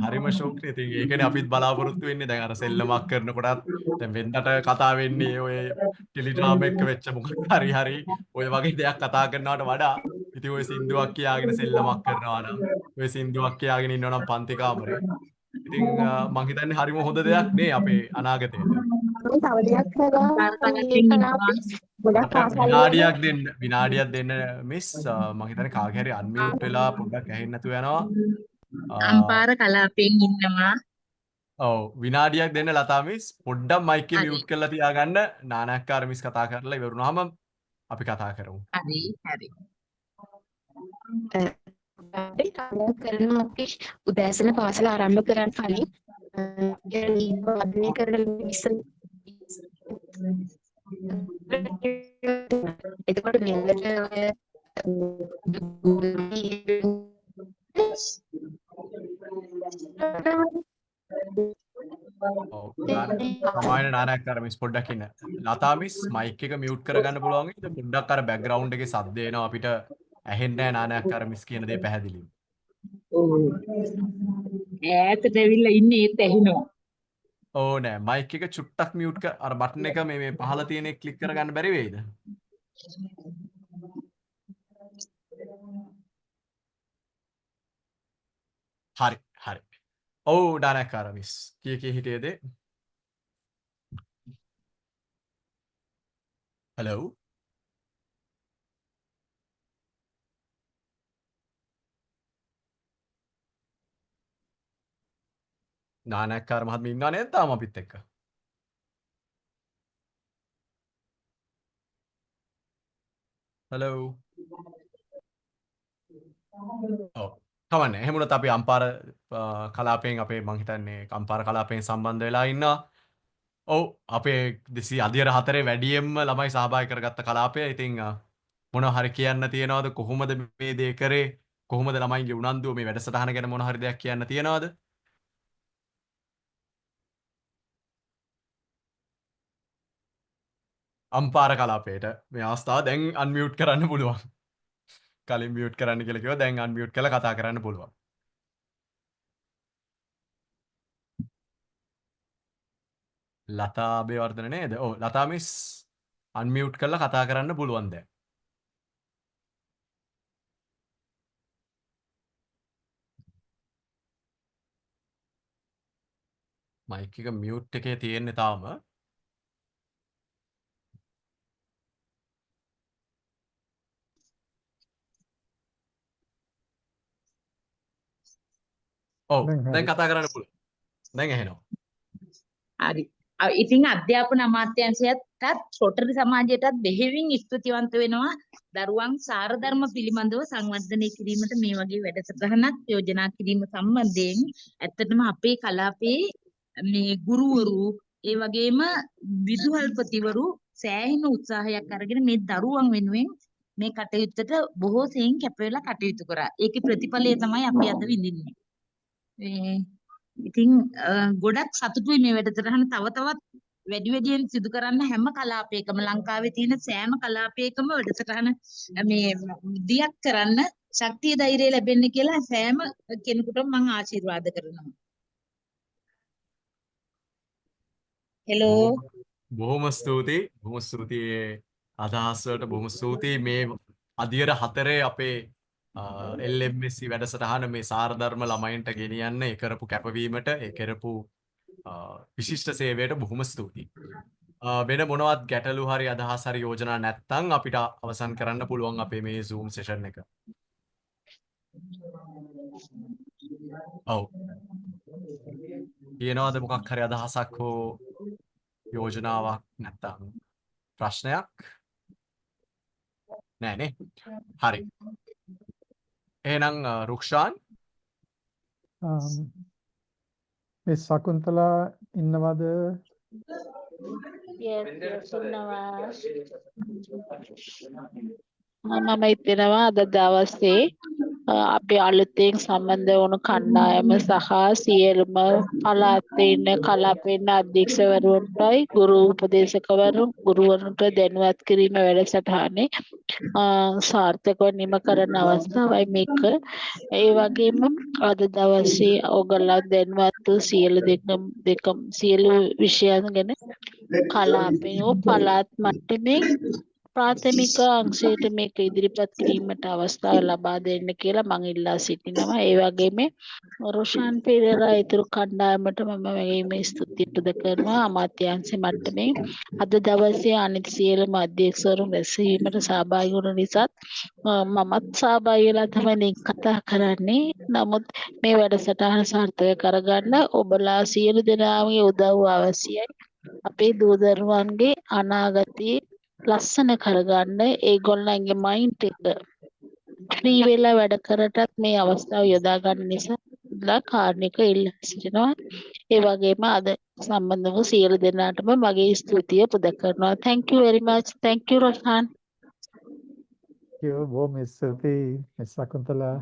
හරිම ෂෝක්නේ. ඉතින් ඒකනේ අපිත් බලාපොරොත්තු වෙන්නේ. දැන් අර සෙල්ලමක් කරනකොටත් දැන් වෙනදට කතා වෙන්නේ ඔය ටෙලිග්‍රාම් එක වෙච්ච මොකක් හරි ඔය වගේ දෙයක් කතා කරනවට වඩා ඉතින් ඔය සින්දුවක් කියාගෙන සෙල්ලමක් කරනවා නම් ඔය සින්දුවක් කියාගෙන ඉන්නවා නම් පන්ති කාමරේ. ඉතින් මං හිතන්නේ හරිම හොඳ දෙයක් නේ අපේ අනාගතයට. තව දෙයක් විනාඩියක් දෙන්න මිස් මං හිතන්නේ කාගේ හරි අන්මියුට් වෙලා පොඩ්ඩක් ඇහෙන්න නැතුව යනවා. අම්පාර කලාපෙන් ඉන්නවා. ඔව් විනාඩියක් දෙන්න ලතා මිස් පොඩ්ඩක් මයික් එක මියුට් කරලා තියාගන්න නානක්කාර මිස් කතා කරලා ඉවරුනහම අපි කතා කරමු. හරි හරි. කරනවා අපි උදෑසන පාසල ආරම්භ කරන්න කලින් වර්ධනය කරන එතකොට මෙන්නට සමායන නානක්කාර මිස් පොඩ්ඩක් ඉන්න. ලතා මිස් මයික් එක මියුට් කරගන්න පුළුවන් වේද? පොඩ්ඩක් අර බෑග්ග්‍රවුන්ඩ් එකේ සද්ද එනවා අපිට ඇහෙන්නේ නැහැ නානක්කාර මිස් කියන දේ පැහැදිලිව. ඔව්. ඈතට ඇවිල්ලා ඉන්නේ ඒත් ඇහෙනවා. ඕ නෑ මයික් එක චුට්ටක් මියුට් අර බටන් එක මේ පහළ තියෙන එක ක්ලික් කරගන්න බැරි වෙයිද? හරි හරි. ඔව් නානක්කාර මිස් කී හිටියේද? හලෝ නානක්කාර මහත්මිය ඉන්නව නේද තාම අපිත් එක්ක? හලෝ ඔව් කවන්නේ එහෙම වුණත් අපි අම්පාර කලාපයෙන් අපේ මං හිතන්නේ අම්පාර කලාපයෙන් සම්බන්ධ වෙලා ඉන්නවා. ඔව් අපේ අදියර 4 වැඩියෙන්ම ළමයි සහභාගී කරගත්ත කලාපය. ඉතින් මොනවා හරි කියන්න තියනවද කොහොමද මේ දේ කරේ? කොහොමද ළමයින්ගේ උනන්දුව මේ වැඩසටහන ගැන මොන හරි දෙයක් කියන්න තියනවද? අම්පාර කලාපයට මේ අවස්ථාව දැන් අන්මියුට් කරන්න පුළුවන්. කලින් මියුට් කරන්න කියලා කිව්වා දැන් අන්මියුට් කරලා කතා කරන්න පුළුවන්. ලතා අබේවර්ධන නේද? ඔව් ලතා මිස් අන්මියුට් කරලා කතා කරන්න පුළුවන් දැන්. මයික් එක මියුට් එකේ තියෙන්නේ තාම. ඔව් දැන් දැන් හරි. කතා කරන්න පුළුවන්. දැන් ඇහෙනවා. හරි. ඉතින් අධ්‍යාපන අමාත්‍යාංශයටත් රොටරි සමාජයටත් බෙහෙවින් ස්තුතිවන්ත වෙනවා දරුවන් සාරධර්ම පිළිබඳව සංවර්ධනය කිරීමට මේ වගේ වැඩසටහනක් යෝජනා කිරීම සම්බන්ධයෙන්. ඇත්තටම අපේ කලාපයේ මේ ගුරුවරු ඒ වගේම විදුහල්පතිවරු සෑහෙන උත්සාහයක් අරගෙන මේ දරුවන් වෙනුවෙන් මේ කටයුත්තට බොහෝ සෙයින් කැප වෙලා කටයුතු කරා. ඒකේ ප්‍රතිඵලය තමයි අපි අද විඳින්නේ. ඉතින් ගොඩක් සතුටුයි මේ වැඩසටහන තව තවත් වැඩි වැඩියෙන් සිදු කරන්න හැම කලාපයකම ලංකාවේ තියෙන සෑම කලාපයකම වැඩසටහන මේ දියක් කරන්න ශක්තිය ධෛර්යය ලැබෙන්න කියලා සෑම කෙනෙකුටම මම ආශිර්වාද කරනවා. හෙලෝ බොහොම ස්තුතියි. බොහොම ස්තුතියි අදහස් වලට බොහොම ස්තුතියි මේ අදියර 4 අපේ LMSC වැඩසටහන මේ සාරධර්ම ළමයින්ට ගෙනියන්න ඒ කරපු කැපවීමට ඒ කරපු විශිෂ්ට සේවයට බොහොම ස්තුතියි. වෙන මොනවත් ගැටලු හරි අදහස් හරි යෝජනා නැත්නම් අපිට අවසන් කරන්න පුළුවන් අපේ මේ Zoom session එක. ඔව්. කියනවාද මොකක් හරි අදහසක් හෝ යෝජනාවක් නැත්නම් ප්‍රශ්නයක්? නෑනේ. හරි. එහෙනම් රුක්ෂාන් මේ ශකුන්තලා ඉන්නවද? yes ඉන්නවා. මම හිතනවා අද දවසේ අපි අලුතෙන් සම්බන්ධ වුණු කණ්ඩායම සහ සියලුම පළාතේ ඉන්න කලාපේන අධ්‍යක්ෂවරුන්ටයි ගුරු ගුරුවරුන්ට දැනුවත් කිරීම වැඩසටහනේ සාර්ථකව නිම කරන අවස්ථාවයි මේක. ඒ වගේම අද දවසේ ඔයගොල්ලෝ දැනුවත් සියලු විෂයන් ගැන කලාපේ පළාත් මට්ටමේ ප්‍රාථමික අංශයට මේක ඉදිරිපත් කිරීමට අවස්ථාව ලබා දෙන්න කියලා මම ඉල්ලා සිටිනවා. ඒ වගේම රොෂාන් පෙරේරා ඊතුරු කණ්ඩායමට මම මේ ස්තුතිය කරනවා. අමාත්‍යාංශ මට්ටමේ අද දවසේ අනිත් සියලුම අධ්‍යක්ෂවරුන් රැස්වීමට සහභාගී වුණ නිසාත් මමත් සහභාගී වෙලා තමයි කතා කරන්නේ. නමුත් මේ වැඩසටහන සාර්ථක කරගන්න ඔබලා සියලු දෙනාගේ උදව්ව අවශ්‍යයි. අපේ දූ දරුවන්ගේ අනාගතයේ ලස්සන කරගන්න ඒගොල්ලන්ගේ මයින්ඩ් එක ෆ්‍රී වෙලා වැඩ කරටත් මේ අවස්ථාව යොදා ගන්න නිසා කාර්නික ඉල්ලා සිටිනවා. ඒ වගේම අද සම්බන්ධ වූ සියලු දෙනාටම මගේ ස්තුතිය පුද කරනවා. Thank you very much. Thank you Roshan. බොහොම ස්තුතියි මිස් ශකුන්තලා.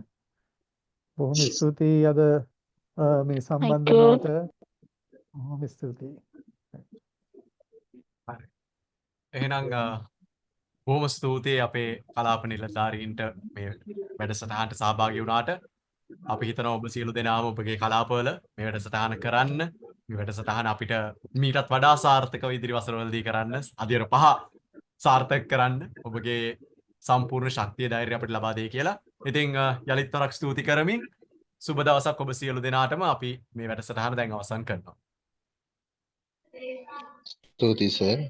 බොහොම ස්තුතියි අද මේ සම්බන්ධ වුණාට. බොහොම ස්තුතියි. එහෙනම් බොහොම ස්තුතියි අපේ කලාප නිලධාරීන්ට මේ වැඩසටහනට සහභාගී වුණාට. අපි හිතනවා ඔබ සියලු දෙනාම ඔබගේ කලාපවල මේ වැඩසටහන කරන්න. මේ වැඩසටහන අපිට මීටත් වඩා සාර්ථකව ඉදිරි වසරවලදී කරන්න, අදියර 5 සාර්ථක කරන්න ඔබගේ සම්පූර්ණ ශක්තිය ධෛර්යය අපිට ලබා දෙයි කියලා. ඉතින් යලිත් වරක් ස්තුති කරමින් සුබ දවසක් ඔබ සියලු දෙනාටම අපි මේ වැඩසටහන දැන් අවසන් කරනවා. ස්තුතියි සර්.